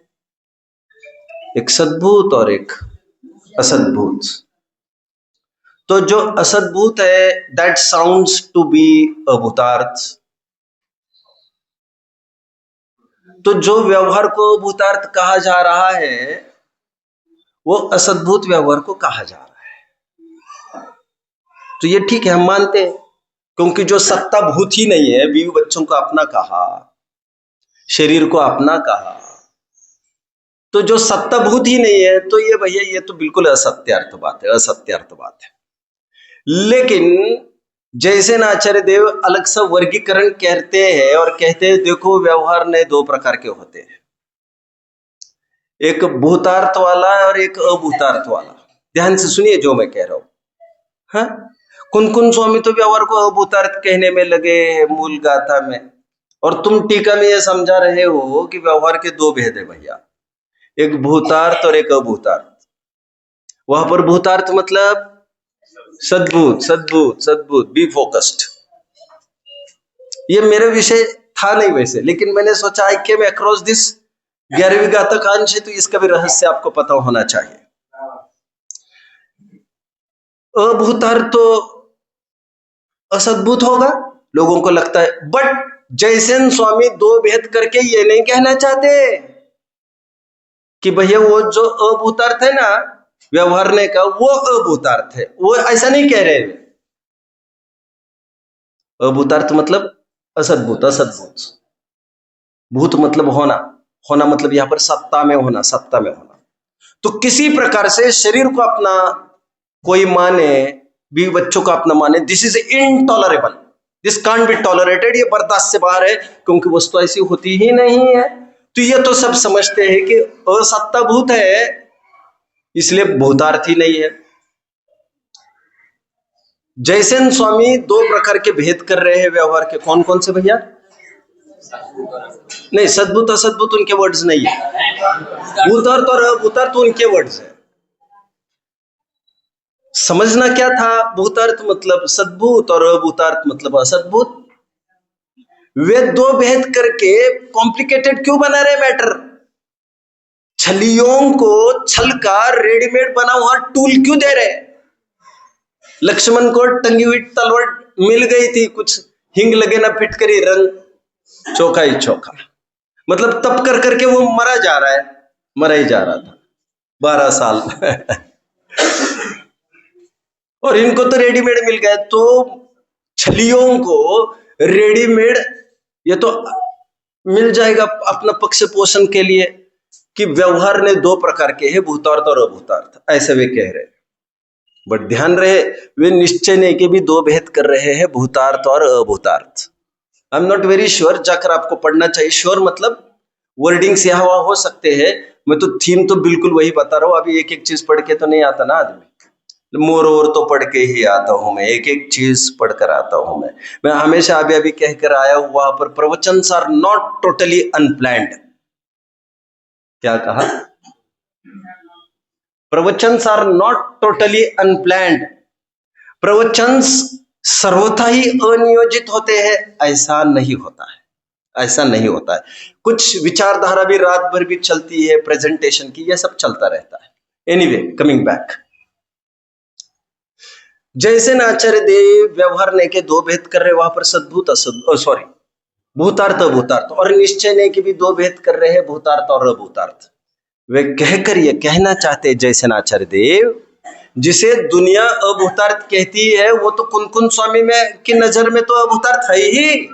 S1: एक सद्भूत और एक असद्भूत। तो जो असद्भूत है दैट साउंड्स टू बी अभूतार्थ, तो जो व्यवहार को भूतार्थ कहा जा रहा है वो असद्भूत व्यवहार को कहा जा रहा है। तो ये ठीक है, हम मानते हैं, क्योंकि जो सत्ता भूत ही नहीं है, बीवी बच्चों को अपना कहा, शरीर को अपना कहा, तो जो सत्ता भूत ही नहीं है, तो ये भैया ये तो बिल्कुल असत्यार्थ बात है, असत्यार्थ बात है। लेकिन जयसेन आचार्य देव अलग सा वर्गीकरण कहते हैं और कहते हैं देखो व्यवहार ने दो प्रकार के होते हैं, एक भूतार्थ वाला और एक अभूतार्थ वाला। ध्यान से सुनिए जो मैं कह रहा हूं। हाँ, कुन स्वामी तो व्यवहार को अभूतार्थ कहने में लगे मूल गाथा में, और तुम टीका में यह समझा रहे हो कि व्यवहार के दो भेद है भैया, एक भूतार्थ और एक अभूतार्थ। वहां पर भूतार्थ मतलब सद्भूत, सद्भूत, सद्भूत, बी फोकस्ड। ये मेरे विषय था नहीं वैसे, लेकिन मैंने सोचा आई केम अक्रॉस दिस 11वीं गाथा का अंश है, तो इसका भी रहस्य आपको पता होना चाहिए। अभूतार्थ तो असद्भुत होगा लोगों को लगता है, बट जयसेन स्वामी दो भेद करके ये नहीं कहना चाहते कि भैया वो जो अभूतार्थ है ना व्यवहारने का वो अभूतार्थ है, वो ऐसा नहीं कह रहे। अभूतार्थ मतलब असद्भुत, असद्भुत। भूत मतलब होना, होना मतलब यहां पर सत्ता में होना, सत्ता में होना। तो किसी प्रकार से शरीर को अपना कोई माने, भी बच्चों को अपना माने, this is intolerable, this can't be tolerated, ये बर्दाश्त से बाहर है, क्योंकि वस्तु ऐसी होती ही नहीं है। तो ये तो सब समझते हैं कि असत्ता भूत है, इसलिए भूतार्थ ही नहीं है। जयसेन स्वामी दो प्रकार के भेद कर रहे हैं व्यवहार के, कौन कौन से भैया? नहीं, सद्भुत असद्भुत उनके वर्ड्स नहीं है, भूतार्थ और अभूतार्थ उनके वर्ड्स है। समझना क्या था, भूतार्थ मतलब सद्भुत और अभूतार्थ मतलब असद्भुत। वे दो भेद करके कॉम्प्लिकेटेड क्यों बना रहे मैटर? छलियों को छल का रेडीमेड बना हुआ टूल क्यों दे रहे? लक्ष्मण को टंगी हुई तलवार मिल गई थी, कुछ हिंग लगे ना फिटकरी, रंग चोखा ही चोखा, मतलब तप कर करके वो मरा जा रहा है, मरा ही जा रहा था 12 साल और इनको तो रेडीमेड मिल गया। तो छलियों को रेडीमेड ये तो मिल जाएगा अपना पक्ष पोषण के लिए कि व्यवहार ने दो प्रकार के हैं, भूतार्थ और अभूतार्थ, ऐसे वे कह रहे हैं। बट ध्यान रहे, वे निश्चय नहीं के भी दो भेद कर रहे हैं, भूतार्थ और अभूतार्थ। I am not very sure, जाकर आपको पढ़ना चाहिए। श्योर मतलब वर्डिंग्स यहाँ वहां हो सकते हैं, मैं तो थीम तो बिल्कुल वही बता रहा हूँ। अभी एक एक चीज पढ़ के तो नहीं आता ना आदमी, मोर ओर तो पढ़ के ही आता हूं मैं, एक एक चीज पढ़कर आता हूं मैं हमेशा अभी अभी कहकर आया हूं वहां पर, प्रवचन्स आर नॉट टोटली अनप्लैंड। क्या कहा? प्रवचन्स आर नॉट टोटली अनप्लैंड। प्रवचन्स सर्वथा ही अनियोजित होते हैं, ऐसा नहीं होता है, ऐसा नहीं होता है। कुछ विचारधारा भी रात भर भी चलती है, प्रेजेंटेशन की, यह सब चलता रहता है। एनीवे, कमिंग बैक, जैसे आचार्य देव व्यवहार ने के दो भेद कर रहे, वहां पर सद्भूत सॉरी भूतार्थ अभूतार्थ, और निश्चय ने के भी दो भेद कर रहे हैं, भूतार्थ और अभूतार्थ। वे कहकर ये कहना चाहते जैसे आचार्य देव, जिसे दुनिया अभूतार्थ कहती है, वो तो कुन स्वामी में की नजर में तो अभूतार्थ है ही,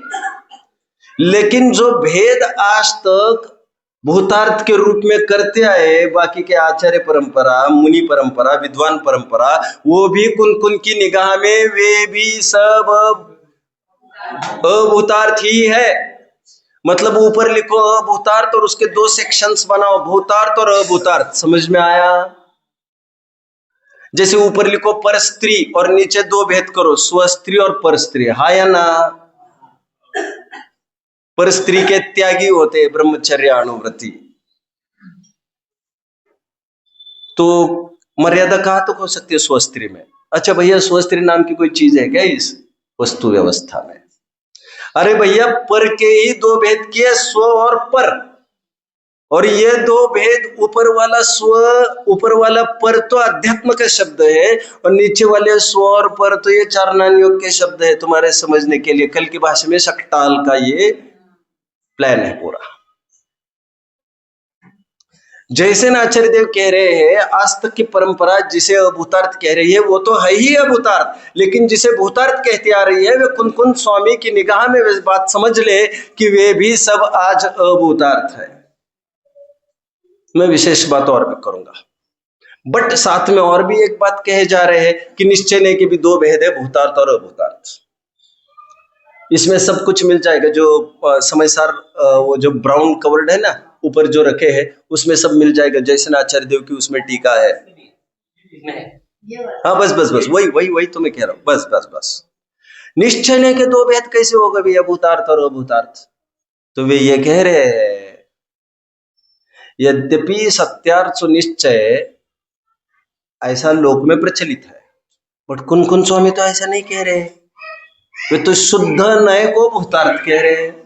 S1: लेकिन जो भेद आज तक भूतार्थ के रूप में करते आए बाकी के आचार्य परंपरा, मुनि परंपरा, विद्वान परंपरा, वो भी कुन की निगाह में वे भी सब अभूतार्थ ही है। मतलब ऊपर लिखो अभूतार्थ और उसके दो सेक्शंस बनाओ, भूतार्थ और अभूतार्थ। समझ में आया? जैसे ऊपर लिखो पर स्त्री और नीचे दो भेद करो, स्वस्त्री और पर स्त्री, हा या ना? पर स्त्री के त्यागी होते ब्रह्मचर्य अनुव्रति, तो मर्यादा कहाँ तक हो सकती है स्वस्त्री में? अच्छा भैया, स्वस्त्री नाम की कोई चीज है क्या इस वस्तु व्यवस्था में? अरे भैया, पर के ही दो भेद किए, स्व और पर, और ये दो भेद, ऊपर वाला स्व, ऊपर वाला पर तो अध्यात्म का शब्द है, और नीचे वाले स्व और पर तो ये चारणान योग के शब्द है। तुम्हारे समझने के लिए कल की भाषा में शकटाल का ये प्लान है पूरा। जैसे आचार्य देव कह रहे हैं, आज तक की परंपरा जिसे अभूतार्थ कह रही है वो तो है ही अभूतार्थ, लेकिन जिसे भूतार्थ कहती आ रही है वे कुन स्वामी की निगाह में वे बात समझ ले कि वे भी सब आज अभूतार्थ है। मैं विशेष बात और भी करूंगा, बट साथ में और भी एक बात कहे जा रहे हैं कि निश्चय ने के भी दो भेद है, भूतार्थ और अभूतार्थ। इसमें सब कुछ मिल जाएगा, जो समय सार वो जो ब्राउन कवर्ड है ना ऊपर जो रखे हैं, उसमें सब मिल जाएगा। जैसे आचार्य देव की उसमें टीका है। हाँ बस बस बस वही तो मैं कह रहा हूं, बस बस बस। निश्चय ने के दो भेद कैसे होगा भैया, भूतार्थ और अभूतार्थ? तो वे ये कह रहे हैं, यद्यपि सत्यार्थ निश्चय ऐसा लोक में प्रचलित है, बट कुन स्वामी तो ऐसा नहीं कह रहे, वे तो शुद्ध नए को भूतार्थ कह रहे हैं।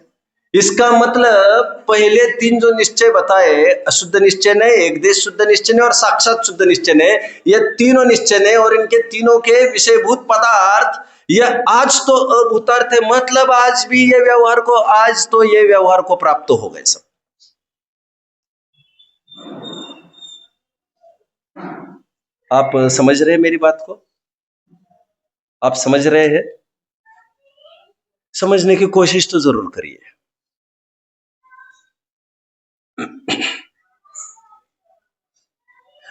S1: इसका मतलब पहले तीन जो निश्चय बताए, अशुद्ध निश्चय ने, एक देश शुद्ध निश्चय ने और साक्षात शुद्ध निश्चय ने, ये तीनों निश्चय ने और इनके तीनों के विषयभूत पदार्थ ये आज तो अभूतार्थ है। मतलब आज भी ये व्यवहार को, आज तो ये व्यवहार को प्राप्त हो गए सब। आप समझ रहे हैं मेरी बात को? आप समझ रहे हैं? समझने की कोशिश तो जरूर करिए।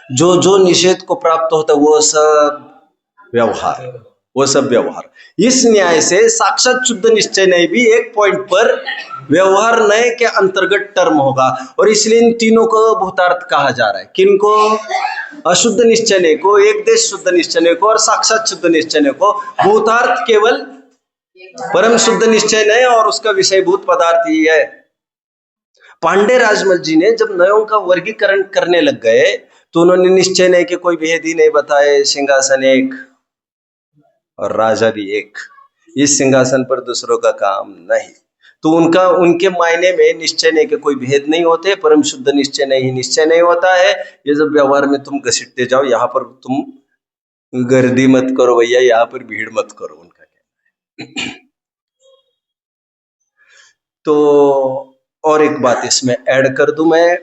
S1: जो जो निषेध को प्राप्त होता है वो सब व्यवहार, वो सब व्यवहार। इस न्याय से साक्षात शुद्ध निश्चय ने भी एक पॉइंट पर व्यवहार नए के अंतर्गत टर्म होगा, और इसलिए इन तीनों को भूतार्थ कहा जा रहा है। किनको? अशुद्ध निश्चय ने को, एक देश शुद्ध निश्चय ने को और साक्षात शुद्ध निश्चय ने को। भूतार्थ केवल परम शुद्ध निश्चय ने और उसका विषयभूत पदार्थ ही है। पांडे राजमल जी ने जब नयों का वर्गीकरण करने लग गए तो उन्होंने निश्चय नहीं कि कोई भेद ही नहीं बताए, सिंहासन एक और राजा भी एक, इस सिंहासन पर दूसरों का काम नहीं। तो उनके मायने में निश्चय नहीं के कोई भेद नहीं होते, परम शुद्ध निश्चय नहीं निश्चय नहीं होता है। ये जब व्यवहार में तुम घसीटते जाओ, यहाँ पर तुम गर्दी मत करो भैया, यहाँ पर भीड़ मत करो, उनका कहना है। तो और एक बात इसमें ऐड कर दूं मैं,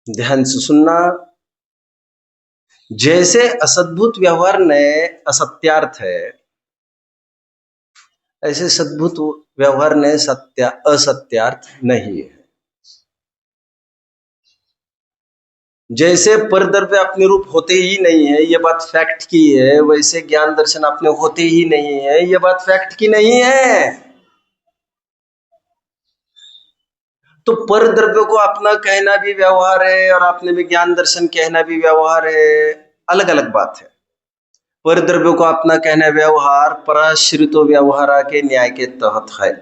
S1: ध्यान से सुनना। जैसे असद्भुत व्यवहार ने असत्यार्थ है, ऐसे सद्भुत व्यवहार में असत्यार्थ नहीं है। जैसे परद्रव्य अपने रूप होते ही नहीं है, ये बात फैक्ट की है, वैसे ज्ञान दर्शन अपने होते ही नहीं है, ये बात फैक्ट की नहीं है। तो परद्रव्य को अपना कहना भी व्यवहार है और अपने भी ज्ञान दर्शन कहना भी व्यवहार है, अलग अलग बात है। परद्रव्य को अपना कहना व्यवहार पराश्रित व्यवहार के न्याय के तहत है,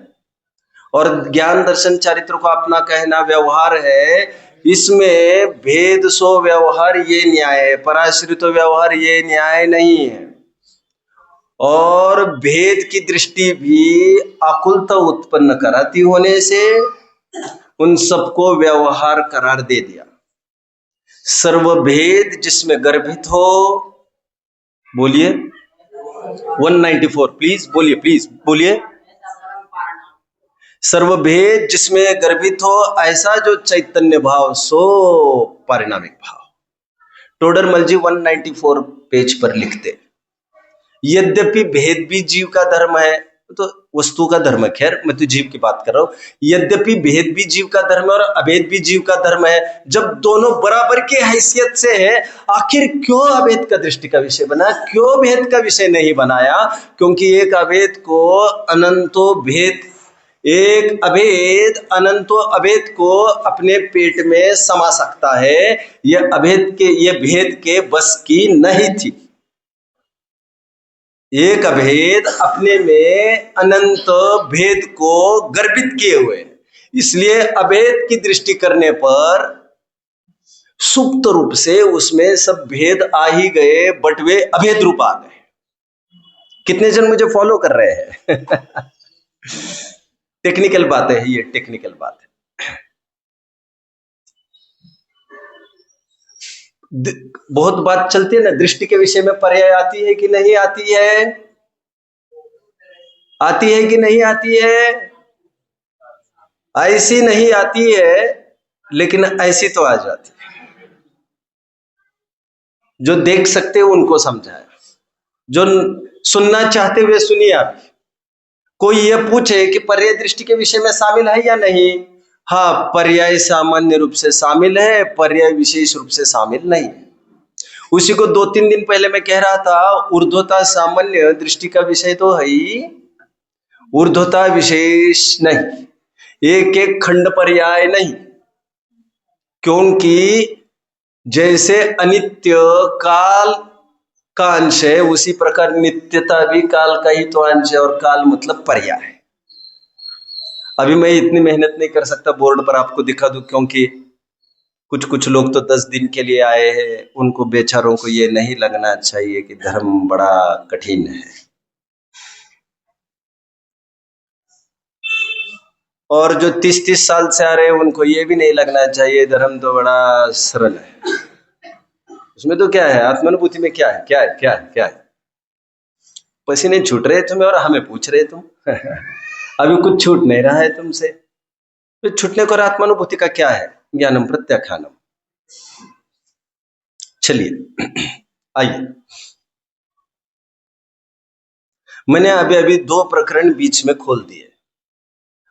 S1: और ज्ञान दर्शन चरित्र को अपना कहना व्यवहार है, इसमें भेद सो व्यवहार ये न्याय है, पराश्रित व्यवहार ये न्याय नहीं है। और भेद की दृष्टि भी आकुलता उत्पन्न कराती होने से उन सबको व्यवहार करार दे दिया। सर्वभेद जिसमें गर्भित हो, बोलिए 194 प्लीज बोलिए, प्लीज बोलिए। सर्वभेद जिसमें गर्भित हो ऐसा जो चैतन्य भाव सो पारिणामिक भाव। टोडरमल जी 194 पेज पर लिखते, यद्यपि भेद भी जीव का धर्म है, तो वस्तु का धर्म है, खैर मैं तो जीव की बात कर रहा हूं। यद्यपि भेद भी जीव का धर्म है और अभेद भी जीव का धर्म है, जब दोनों बराबर की हैसियत से है, आखिर क्यों अभेद का दृष्टि का विषय बना, क्यों भेद का विषय नहीं बनाया? क्योंकि एक अभेद को अनंतो भेद, एक अभेद अनंतो अभेद को अपने पेट में समा सकता है, यह अभेद के, यह भेद के बस की नहीं थी। एक अभेद अपने में अनंत भेद को गर्भित किए हुए, इसलिए अभेद की दृष्टि करने पर सुप्त रूप से उसमें सब भेद आ ही गए, बट वे अभेद रूप आ गए। कितने जन मुझे फॉलो कर रहे हैं? टेक्निकल बात है ये, टेक्निकल बात है। बहुत बात चलती है ना, दृष्टि के विषय में पर्याय आती है कि नहीं आती है? आती है कि नहीं आती है? ऐसी नहीं आती है, लेकिन ऐसी तो आ जाती है। जो देख सकते हो उनको समझाया, जो सुनना चाहते हुए सुनिए। आप कोई ये पूछे कि पर्याय दृष्टि के विषय में शामिल है या नहीं? हाँ, पर्याय सामान्य रूप से शामिल है, पर्याय विशेष रूप से शामिल नहीं है। उसी को 2-3 दिन पहले मैं कह रहा था, ऊर्ध्वता सामान्य दृष्टि का विषय तो है ही, ऊर्ध्वता विशेष नहीं, एक एक खंड पर्याय नहीं। क्योंकि जैसे अनित्य काल का अंश है, उसी प्रकार नित्यता भी काल का ही तो अंश है, और काल मतलब पर्याय है। अभी मैं इतनी मेहनत नहीं कर सकता बोर्ड पर आपको दिखा दूं, क्योंकि कुछ लोग तो 10 दिन के लिए आए हैं, उनको बेचारों को ये नहीं लगना चाहिए कि धर्म बड़ा कठिन है। और जो 30-30 साल से आ रहे हैं, उनको ये भी नहीं लगना चाहिए धर्म तो बड़ा सरल है। उसमें तो क्या है, आत्मानुभूति में क्या है, क्या है, क्या है, क्या है? पसीने छूट रहे तुम्हें और हमें पूछ रहे तुम। अभी कुछ छूट नहीं रहा है तुमसे, तो छूटने को और आत्मानुभूति का क्या है? ज्ञानम प्रत्याख्यानम। चलिए आइए, मैंने अभी 2 प्रकरण बीच में खोल दिए,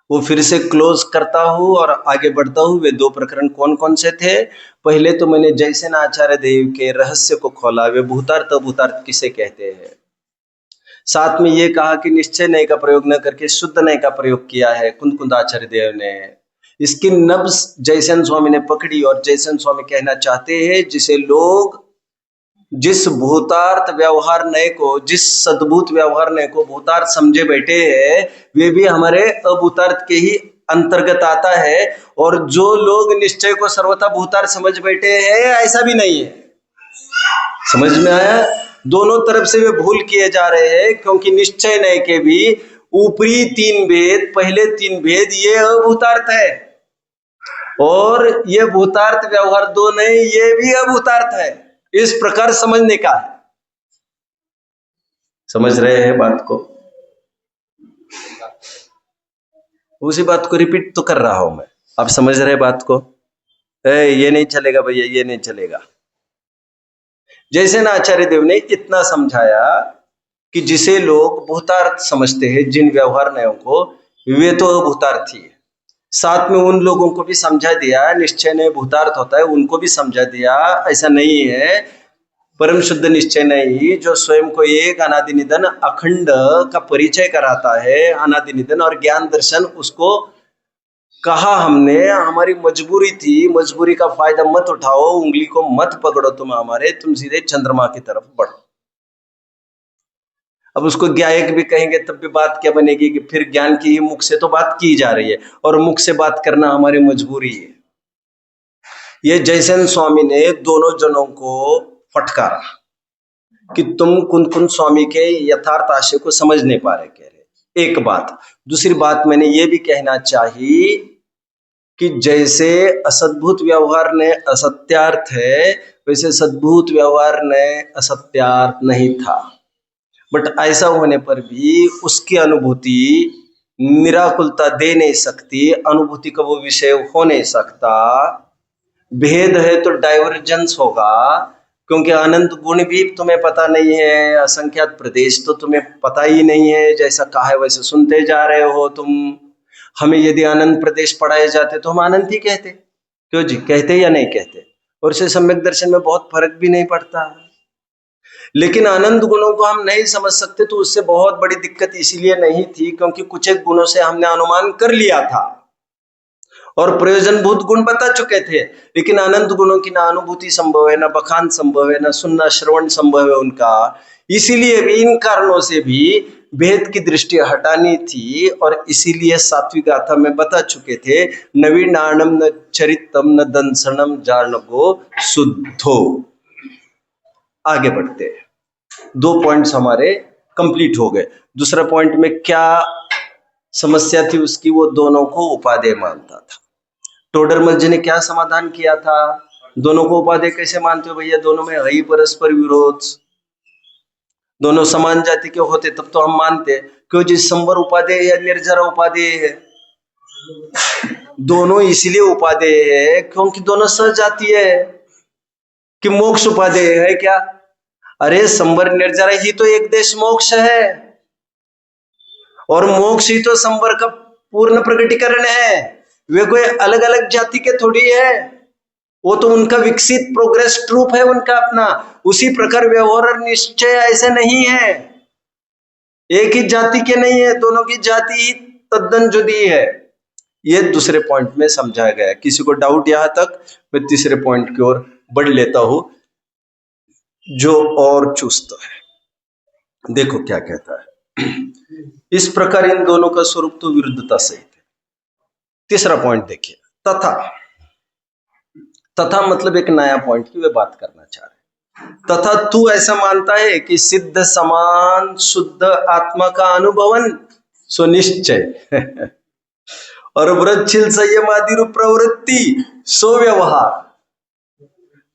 S1: वो फिर से क्लोज करता हूं और आगे बढ़ता हूं। वे 2 प्रकरण कौन कौन से थे? पहले तो मैंने जयसेन आचार्य देव के रहस्य को खोला, वे भूतार्थ अभूतार्थ किसे कहते हैं। साथ में ये कहा कि निश्चय नय का प्रयोग न करके शुद्ध नय का प्रयोग किया है कुंद आचार्य देव ने। इसकी नब्ज जयसेन स्वामी ने पकड़ी, और जयसेन स्वामी कहना चाहते हैं जिसे लोग जिस भूतार्थ व्यवहार नय को, जिस सद्भूत व्यवहार नय को भूतार्थ समझे बैठे हैं, वे भी हमारे अभूतार्थ के ही अंतर्गत आता है। और जो लोग निश्चय को सर्वथा भूतार्थ समझ बैठे हैं, ऐसा भी नहीं है। समझ में आया? दोनों तरफ से वे भूल किए जा रहे हैं, क्योंकि निश्चय नय के भी ऊपरी 3 भेद, पहले 3 भेद ये अभूतार्थ है, और ये भूतार्थ व्यवहार 2 नहीं, ये भी अभूतार्थ है। इस प्रकार समझने का है। समझ रहे हैं बात को? उसी बात को रिपीट तो कर रहा हूं मैं, आप समझ रहे बात को? ये नहीं चलेगा भैया, ये नहीं चलेगा। जैसे ना आचार्य देव ने इतना समझाया कि जिसे लोग भूतार्थ समझते हैं, जिन व्यवहार न्यायों को, वे तो भूतार्थी है। साथ में उन लोगों को भी समझा दिया निश्चय न्याय भूतार्थ होता है, उनको भी समझा दिया ऐसा नहीं है। परम शुद्ध निश्चय न्यायी जो स्वयं को एक अनादि निधन अखंड का परिचय कराता है, अनादि निधन और ज्ञान दर्शन, उसको कहा हमने हमारी मजबूरी थी, मजबूरी का फायदा मत उठाओ, उंगली को मत पकड़ो तुम हमारे, तुम सीधे चंद्रमा की तरफ बढ़ो। अब उसको ज्ञायक भी कहेंगे तब भी बात क्या बनेगी कि फिर ज्ञान की ही मुख से तो बात की जा रही है और मुख से बात करना हमारी मजबूरी है। ये जयसेन स्वामी ने दोनों जनों को फटकारा कि तुम कुंद स्वामी के यथार्थ आशय को समझ नहीं पा रहे, कह रहे। एक बात। दूसरी बात मैंने ये भी कहना चाहिए कि जैसे असद्भुत व्यवहार ने असत्यार्थ है, वैसे सद्भुत व्यवहार ने असत्यार्थ नहीं था। बट ऐसा होने पर भी उसकी अनुभूति निराकुलता दे नहीं सकती, अनुभूति का वो विषय हो नहीं सकता। भेद है तो डाइवर्जेंस होगा, क्योंकि अनंत गुण भी तुम्हें पता नहीं है, असंख्यात प्रदेश तो तुम्हें पता ही नहीं है, जैसा कहा है वैसे सुनते जा रहे हो तुम। हमें यदि अनंत प्रदेश पढ़ाए जाते तो हम अनंत ही कहते, क्यों जी, कहते या नहीं कहते? और इससे सम्यक दर्शन में बहुत फर्क भी नहीं पड़ता। लेकिन अनंत गुणों को हम नहीं समझ सकते, तो उससे बहुत बड़ी दिक्कत इसीलिए नहीं थी क्योंकि कुछ एक गुणों से हमने अनुमान कर लिया था और प्रयोजनभूत गुण बता चुके थे। लेकिन अनंत गुणों की ना अनुभूति संभव है, ना बखान संभव है, ना सुनना श्रवण संभव है उनका। इसीलिए भी इन कारणों से भी भेद की दृष्टि हटानी थी और इसीलिए सात्विक गाथा में बता चुके थे, नवीनानम न चरितम न दंसनम जार्णवो शुद्धो। आगे बढ़ते हैं, 2 पॉइंट्स हमारे कंप्लीट हो गए। दूसरा पॉइंट में क्या समस्या थी उसकी, वो दोनों को उपादेय मानता था। टोडरमल जी ने क्या समाधान किया था? दोनों को उपादेय कैसे मानते हो भैया? दोनों में है ही परस्पर विरोध, दोनों समान जाति के होते तब तो हम मानते। क्यों जी, संवर उपादेय या निर्जरा उपादेय है? दोनों इसलिए उपादेय है क्योंकि दोनों सजातीय है। कि मोक्ष उपादेय है क्या? अरे संवर निर्जरा ही तो एक देश मोक्ष है और मोक्ष ही तो संवर का पूर्ण प्रकटीकरण है। वे कोई अलग अलग जाति के थोड़ी है, वो तो उनका विकसित प्रोग्रेस ट्रूप है उनका अपना। उसी प्रकार व्यवहार और निश्चय ऐसे नहीं है, एक ही जाति के नहीं है, दोनों की जाति ही तद्दन जुदी है। ये दूसरे पॉइंट में समझाया गया। किसी को डाउट यहां तक? मैं तीसरे पॉइंट की ओर बढ़ लेता हूं जो और चुस्त है। देखो क्या कहता है। इस प्रकार इन दोनों का स्वरूप तो विरुद्धता सहित है। तीसरा पॉइंट देखिए, तथा। तथा मतलब एक नया पॉइंट की वे बात करना चाह रहे। तथा तू ऐसा मानता है कि सिद्ध समान शुद्ध आत्मा का अनुभवन सो निश्चय और व्रतशील संयम आदि रूप प्रवृत्ति सो व्यवहार।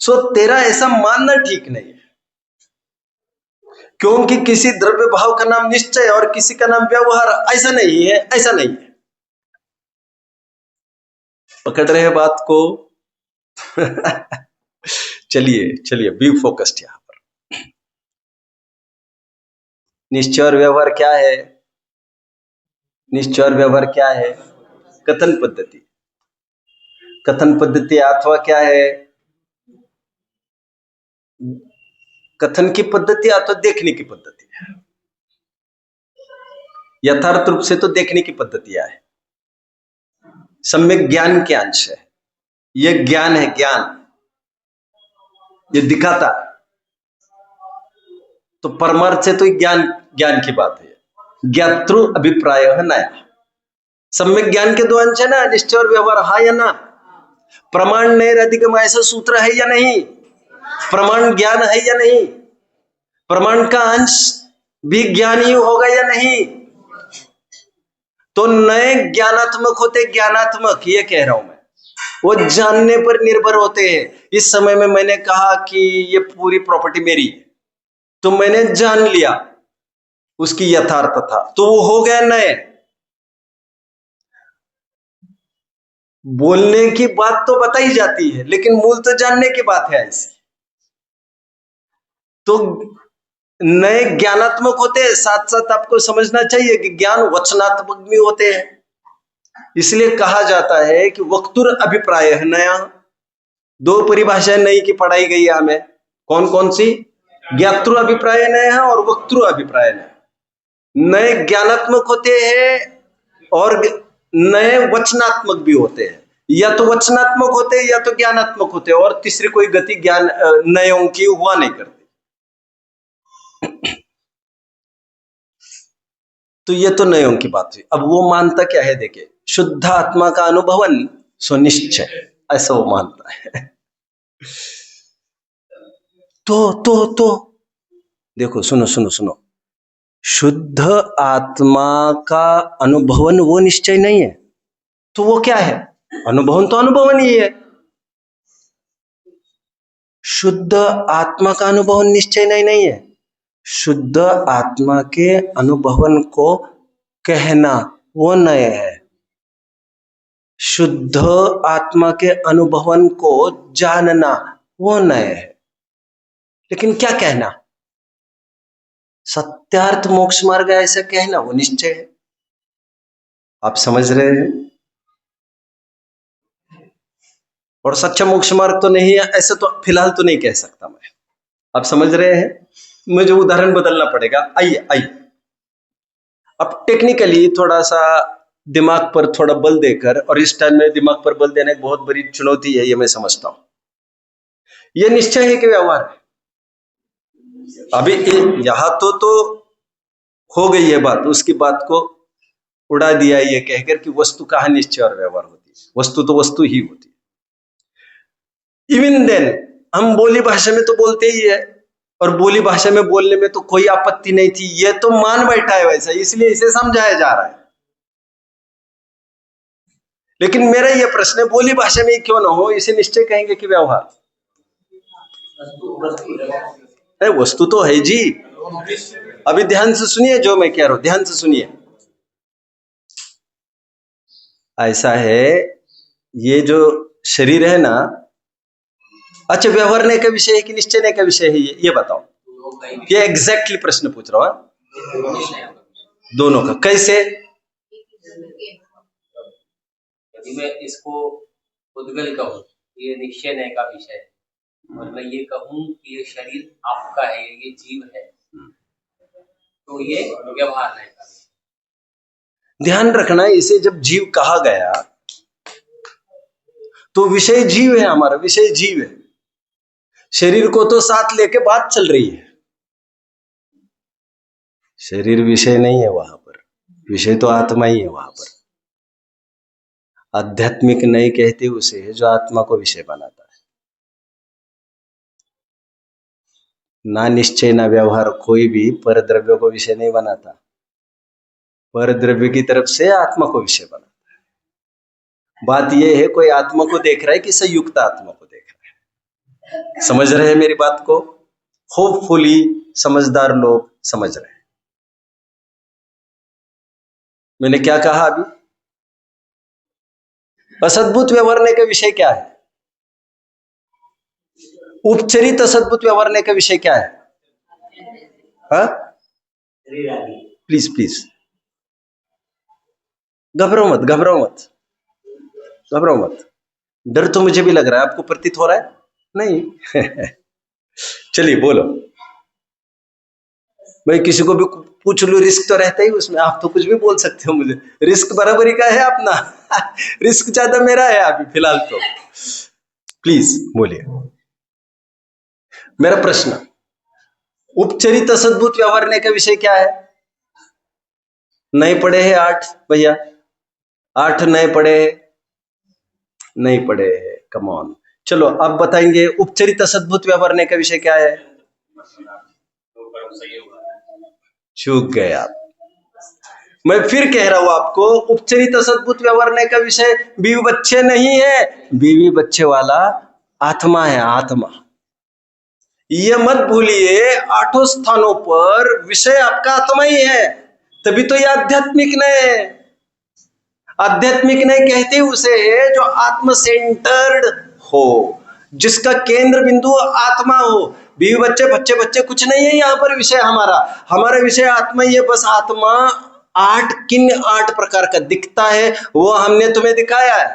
S1: सो तेरा ऐसा मानना ठीक नहीं है, क्योंकि किसी द्रव्य भाव का नाम निश्चय और किसी का नाम व्यवहार ऐसा नहीं है, ऐसा नहीं है। पकड़ रहे हैं बात को? चलिए बी फोकस्ड यहां पर। निश्चय और व्यवहार क्या है? निश्चय और व्यवहार क्या है? कथन पद्धति। कथन पद्धति अथवा क्या है? कथन की पद्धति अथवा देखने की पद्धति है। यथार्थ रूप से तो देखने की पद्धतियां है, सम्यक ज्ञान के अंश है। यह ज्ञान है, ज्ञान ये दिखाता। तो परमार्थ से तो ज्ञान की बात है। ज्ञातृ अभिप्राय है नया। सम्यक ज्ञान के 2 अंश है ना, निश्चय और व्यवहार, हा या ना? प्रमाण नैर अधिगम ऐसा सूत्र है या नहीं? प्रमाण ज्ञान है या नहीं? प्रमाण का अंश भी ज्ञान ही होगा या नहीं? तो नए ज्ञानात्मक होते, ज्ञानात्मक ये कह रहा हूं मैं, वो जानने पर निर्भर होते हैं। इस समय में मैंने कहा कि ये पूरी प्रॉपर्टी मेरी है, तो मैंने जान लिया उसकी यथार्थता, तो वो हो गया नए। बोलने की बात तो बताई जाती है, लेकिन मूल तो जानने की बात है ऐसी। तो नए ज्ञानात्मक होते हैं, साथ साथ आपको समझना चाहिए कि ज्ञान वचनात्मक भी होते हैं। इसलिए कहा जाता है कि वक्तुर अभिप्राय है नया। दो परिभाषाएं नई की पढ़ाई गई है हमें, कौन कौन सी? ज्ञातृ अभिप्राय नया है और वक्तृ अभिप्राय नया। नए ज्ञानात्मक होते हैं और नए वचनात्मक भी होते हैं, या तो वचनात्मक होते हैं या तो ज्ञानात्मक होते हैं, और तीसरी कोई गति ज्ञान नयों की हुआ नहीं करती। तो ये तो नयों की बात हुई। अब वो मानता क्या है? देखिए, शुद्ध आत्मा का अनुभवन सुनिश्चय, ऐसा वो मानता है। तो देखो, सुनो सुनो सुनो, शुद्ध आत्मा का अनुभवन वो निश्चय नहीं है, तो वो क्या है? अनुभवन तो अनुभवन ही है। शुद्ध आत्मा का अनुभवन निश्चय नहीं है। शुद्ध आत्मा के अनुभवन को कहना वो नय है। शुद्ध आत्मा के अनुभवन को जानना वो नय है। लेकिन क्या कहना? सत्यार्थ मोक्ष मार्ग ऐसा कहना वो निश्चय है। आप समझ रहे हैं? और सच्चा मोक्ष मार्ग तो नहीं है, ऐसा तो फिलहाल तो नहीं कह सकता मैं। आप समझ रहे हैं? मुझे उदाहरण बदलना पड़ेगा। आइए अब टेक्निकली थोड़ा सा दिमाग पर थोड़ा बल देकर, और इस टाइम में दिमाग पर बल देना एक बहुत बड़ी चुनौती है, ये मैं समझता हूं। ये निश्चय है कि व्यवहार है? अभी यहां तो हो गई है बात, उसकी बात को उड़ा दिया ये कहकर कि वस्तु कहाँ निश्चय और व्यवहार होती है। वस्तु तो वस्तु ही होती है। इवन देन हम बोली भाषा में तो बोलते ही है, और बोली भाषा में बोलने में तो कोई आपत्ति नहीं थी, ये तो मान बैठा है वैसा, इसलिए इसे समझाया जा रहा है। लेकिन मेरा यह प्रश्न है, बोली भाषा में क्यों ना हो, इसे निश्चय कहेंगे कि व्यवहार? वस्तु तो है जी। अभी ध्यान से सुनिए जो मैं कह रहा हूं, ध्यान से सुनिए। ऐसा है, ये जो शरीर है ना, अच्छा व्यवहारने का विषय है कि निश्चयने का विषय है? ये बताओ। ये एग्जैक्टली प्रश्न पूछ रहा हूं। दोनों का कैसे?
S5: यदि मैं इसको उद्गल कहूं, ये निश्चय का विषय है, और मैं ये कहूं कि ये शरीर आपका है, ये जीव है, तो ये व्यवहार नहीं का विषय।
S1: ध्यान रखना, इसे जब जीव कहा गया तो विषय जीव है, हमारा विषय जीव है। शरीर को तो साथ लेके बात चल रही है। शरीर विषय नहीं है वहां पर, विषय तो आत्मा ही है वहां पर। आध्यात्मिक नहीं कहते उसे जो आत्मा को विषय बनाता है। ना निश्चय ना व्यवहार कोई भी पर द्रव्य को विषय नहीं बनाता, पर द्रव्य की तरफ से आत्मा को विषय बनाता है। बात यह है, कोई आत्मा को देख रहा है कि संयुक्त आत्मा को देख रहा है? समझ रहे हैं मेरी बात को? होपफुली समझदार लोग समझ रहे हैं। मैंने क्या कहा अभी? असद्भुत व्यवहारने का विषय क्या है? उपचरित असद्भुत व्यवहारने का विषय क्या है? हाँ, प्लीज प्लीज घबराओ मत, घबराओ मत, घबराओ मत। डर तो मुझे भी लग रहा है, आपको प्रतीत हो रहा है? नहीं। चलिए बोलो। मैं किसी को भी पूछ लूं, रिस्क तो रहता ही उसमें। आप तो कुछ भी बोल सकते हो, मुझे रिस्क बराबरी का है अपना। रिस्क ज्यादा मेरा है अभी फिलहाल तो। प्लीज बोलिए। मेरा प्रश्न, उपचरित असद्भुत व्यवहारने का विषय क्या है? नहीं पढ़े हैं 8 भैया? 8 नहीं पढ़े हैं? नहीं पढ़े हैं, कम ऑन। चलो अब बताएंगे, उपचरित असद्भुत व्यवहारने का विषय क्या है? चूक गए आप। मैं फिर कह रहा हूं आपको, उपचरित असद्भुत व्यवहारने का विषय बीवी बच्चे नहीं है, बीवी बच्चे वाला आत्मा है, आत्मा। ये मत भूलिए, 8 स्थानों पर विषय आपका आत्मा ही है, तभी तो ये आध्यात्मिक नहीं है। आध्यात्मिक नहीं कहते उसे है जो आत्म सेंटर्ड हो, जिसका केंद्र बिंदु आत्मा हो। बीवी बच्चे बच्चे बच्चे कुछ नहीं है यहाँ पर विषय हमारा विषय आत्मा ही है। बस आत्मा किन 8 प्रकार का दिखता है वो हमने तुम्हें दिखाया है।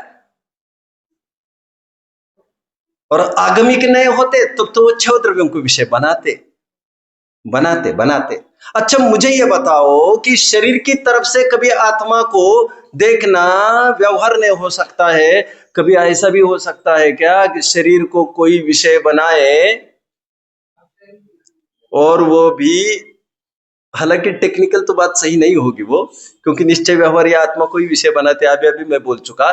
S1: और आगमिक नहीं होते तो वो 6 द्रव्यों को विषय बनाते। अच्छा मुझे ये बताओ कि शरीर की तरफ से कभी आत्मा को देखना व्यवहार नहीं हो सकता है? कभी ऐसा भी हो सकता है क्या कि शरीर को कोई विषय बनाए और वो भी, हालांकि टेक्निकल तो बात सही नहीं होगी वो, क्योंकि निश्चय व्यवहार या आत्मा कोई विषय बनाते अभी मैं बोल चुका,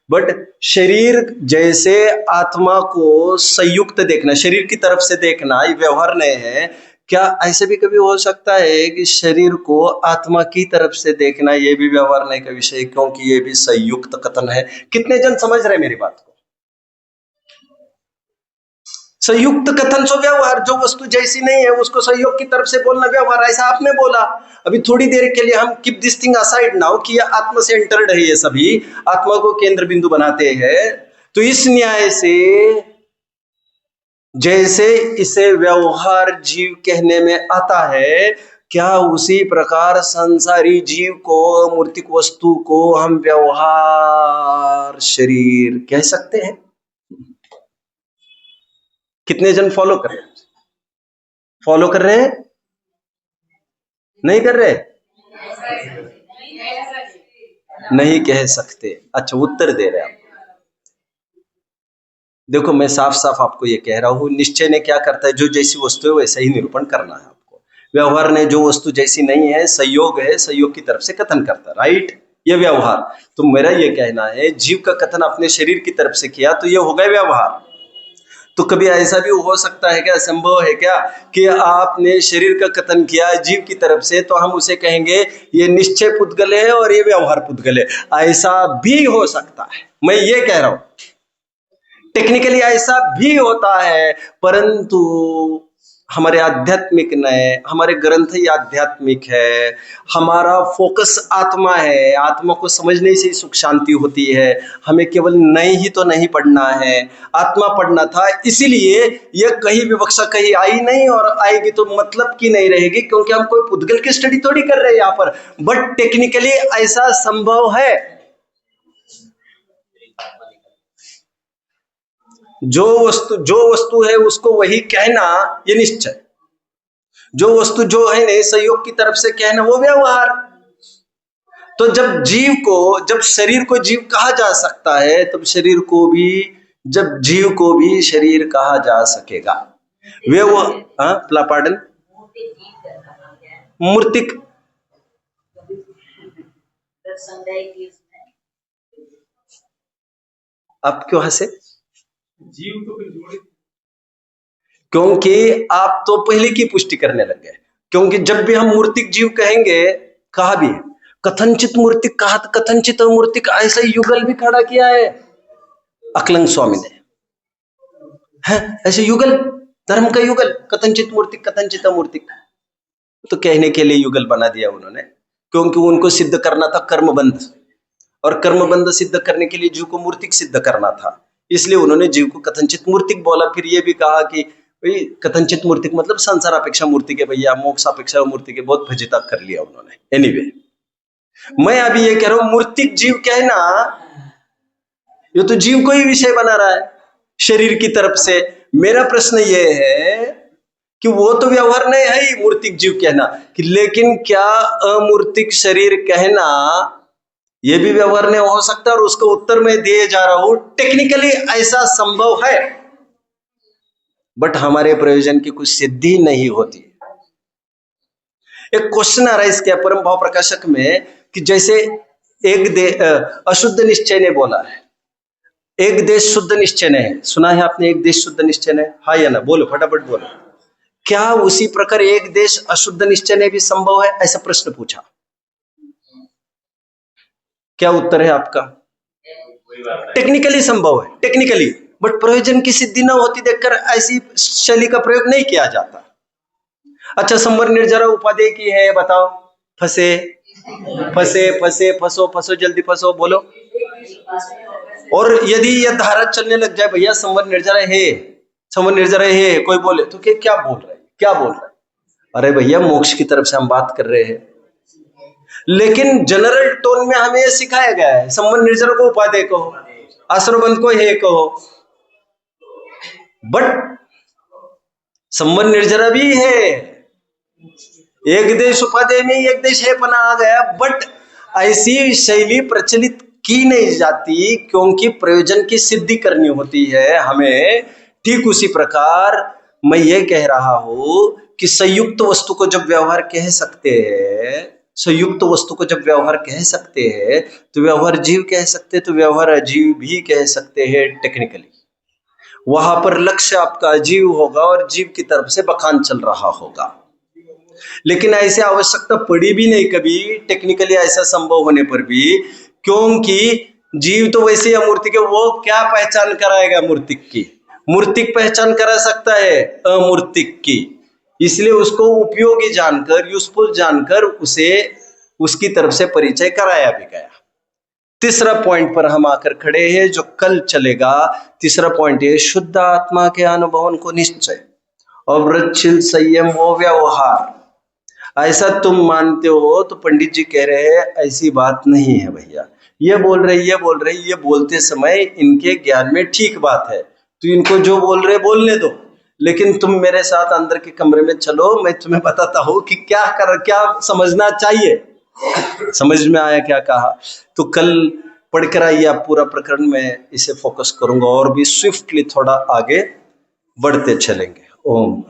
S1: बट शरीर जैसे आत्मा को संयुक्त देखना, शरीर की तरफ से देखना ये व्यवहार नहीं है क्या? ऐसे भी कभी हो सकता है कि शरीर को आत्मा की तरफ से देखना ये भी व्यवहार नहीं का विषय, क्योंकि ये भी संयुक्त कथन है। कितने जन समझ रहे मेरी बात को? संयुक्त कथन सो व्यवहार, जो वस्तु जैसी नहीं है उसको संयोग की तरफ से बोलना व्यवहार, ऐसा आपने बोला। अभी थोड़ी देर के लिए हम keep this thing aside now कि ये आत्मा सेंटर्ड है, ये सभी आत्मा को केंद्र बिंदु बनाते हैं। तो इस न्याय से जैसे इसे व्यवहार जीव कहने में आता है, क्या उसी प्रकार संसारी जीव को, मूर्तिक वस्तु को हम व्यवहार शरीर कह सकते हैं? कितने जन फॉलो कर रहे हैं? नहीं कर रहे? नहीं कह सकते। अच्छा उत्तर दे रहे आप। देखो मैं साफ साफ आपको ये कह रहा हूं, निश्चय ने क्या करता है, जो जैसी वस्तु है वैसा ही निरूपण करना है आपको। व्यवहार ने जो वस्तु जैसी नहीं है, संयोग है, संयोग की तरफ से कथन करता है, राइट? ये व्यवहार। तो मेरा ये कहना है जीव का कथन अपने शरीर की तरफ से किया तो ये हो गया व्यवहार। तो कभी ऐसा भी हो सकता है क्या, संभव है क्या कि आपने शरीर का कथन किया जीव की तरफ से, तो हम उसे कहेंगे ये निश्चय पुद्गल है और ये व्यवहार पुद्गल है? ऐसा भी हो सकता है, मैं ये कह रहा हूं टेक्निकली ऐसा भी होता है, परंतु हमारे आध्यात्मिक नहीं, हमारे ग्रंथ ही आध्यात्मिक है, हमारा फोकस आत्मा है, आत्मा को समझने से ही सुख शांति होती है। हमें केवल नहीं ही तो नहीं पढ़ना है, आत्मा पढ़ना था, इसीलिए यह कहीं विवक्षा कहीं आई नहीं और आएगी तो मतलब की नहीं रहेगी, क्योंकि हम कोई पुद्गल की स्टडी थोड़ी कर रहे हैं यहाँ पर। बट टेक्निकली ऐसा संभव है। जो वस्तु है उसको वही कहना ये निश्चय, जो वस्तु जो है नहीं संयोग की तरफ से कहना वो व्यवहार। तो जब शरीर को जीव कहा जा सकता है, तब शरीर को भी, जब जीव को भी शरीर कहा जा सकेगा। वे वो पार्डन मूर्तिक आप क्यों हंसे?
S4: जीव तो फिर जोड़े,
S1: क्योंकि आप तो पहले की पुष्टि करने लग गए। क्योंकि जब भी हम मूर्तिक जीव कहेंगे, कहा भी कथनचित मूर्तिक, कहा कथनचित मूर्तिक, ऐसा युगल भी खड़ा किया है अकलंग स्वामी ने, है ऐसे युगल, धर्म का युगल, कथनचित मूर्तिक कथनचित मूर्तिक। तो कहने के लिए युगल बना दिया उन्होंने, क्योंकि उनको सिद्ध करना था कर्मबंध, और कर्मबंध सिद्ध करने के लिए जीव को मूर्तिक सिद्ध करना था, इसलिए उन्होंने जीव को कथनचित मूर्तिक बोला। फिर ये भी कहा कि भाई कथनचित मूर्तिक मतलब संसार अपेक्षा मूर्तिक है भैया, मोक्ष अपेक्षा मूर्तिक है, बहुत फजीता कर लिया उन्होंने। एनीवे मैं अभी ये कह रहा हूं मूर्तिक जीव कहना, ये तो जीव को ही विषय बना रहा है शरीर की तरफ से। मेरा प्रश्न ये है कि वो तो व्यवहार नहीं है ही मूर्तिक जीव कहना, कि लेकिन क्या अमूर्तिक शरीर कहना ये भी व्यवहार नहीं हो सकता? और उसका उत्तर मैं दिए जा रहा हूं टेक्निकली ऐसा संभव है, बट हमारे प्रयोजन की कुछ सिद्धि नहीं होती। एक क्वेश्चन आ रहा है इसके परम भाव प्रकाशक में कि जैसे अशुद्ध निश्चय ने बोला है, एक देश शुद्ध निश्चय ने है, सुना है आपने एक देश शुद्ध निश्चय ने? हाँ या ना बोलो, फटाफट बोलो। क्या उसी प्रकार एक देश अशुद्ध निश्चय ने भी संभव है? ऐसा प्रश्न पूछा। क्या उत्तर है आपका? टेक्निकली संभव है, टेक्निकली, बट प्रयोजन की सिद्धि न होती देखकर ऐसी शैली का प्रयोग नहीं किया जाता। अच्छा संवर निर्जरा उपादेय की है, बताओ। फंसे फंसे फंसे फंसो फंसो जल्दी फंसो, बोलो। और यदि यह धारा चलने लग जाए भैया संवर निर्जरा है, समन निर्जरा है, कोई बोले तो क्या बोल रहा है, क्या बोल रहा है? अरे भैया मोक्ष की तरफ से हम बात कर रहे हैं, लेकिन जनरल टोन में हमें सिखाया गया है संबंध निर्जर को उपादेय कहो, आश्रमबंध को हे कहो, बट संबंध निर्जरा भी है, एक देश उपादेय में एक देश है पना आ गया, बट ऐसी शैली प्रचलित की नहीं जाती क्योंकि प्रयोजन की सिद्धि करनी होती है हमें। ठीक उसी प्रकार मैं ये कह रहा हूं कि संयुक्त वस्तु को जब व्यवहार कह सकते हैं, संयुक्त वस्तु को जब व्यवहार कह सकते हैं तो व्यवहार जीव कह सकते हैं, तो व्यवहार अजीव भी कह सकते हैं टेक्निकली। वहां पर लक्ष्य आपका अजीव होगा और जीव की तरफ से बखान चल रहा होगा, लेकिन ऐसे आवश्यकता पड़ी भी नहीं कभी टेक्निकली ऐसा संभव होने पर भी, क्योंकि जीव तो वैसे अमूर्तिक है, वो क्या पहचान कराएगा मूर्तिक की? मूर्तिक पहचान करा सकता है अमूर्तिक की, इसलिए उसको उपयोगी जानकर, यूजफुल जानकर उसे उसकी तरफ से परिचय कराया भी गया। तीसरा पॉइंट पर हम आकर खड़े हैं जो कल चलेगा। तीसरा पॉइंट है शुद्ध आत्मा के अनुभवन को निश्चय और वृक्षशील संयम व व्यवहार। ऐसा तुम मानते हो तो पंडित जी कह रहे हैं ऐसी बात नहीं है भैया, ये बोल रहे, ये बोलते समय इनके ज्ञान में ठीक बात है, तो इनको जो बोल रहे बोलने दो, लेकिन तुम मेरे साथ अंदर के कमरे में चलो, मैं तुम्हें बताता हूं कि क्या समझना चाहिए। समझ में आया क्या कहा? तो कल पढ़कर आइए आप पूरा प्रकरण, में इसे फोकस करूंगा और भी स्विफ्टली थोड़ा आगे बढ़ते चलेंगे। ओम।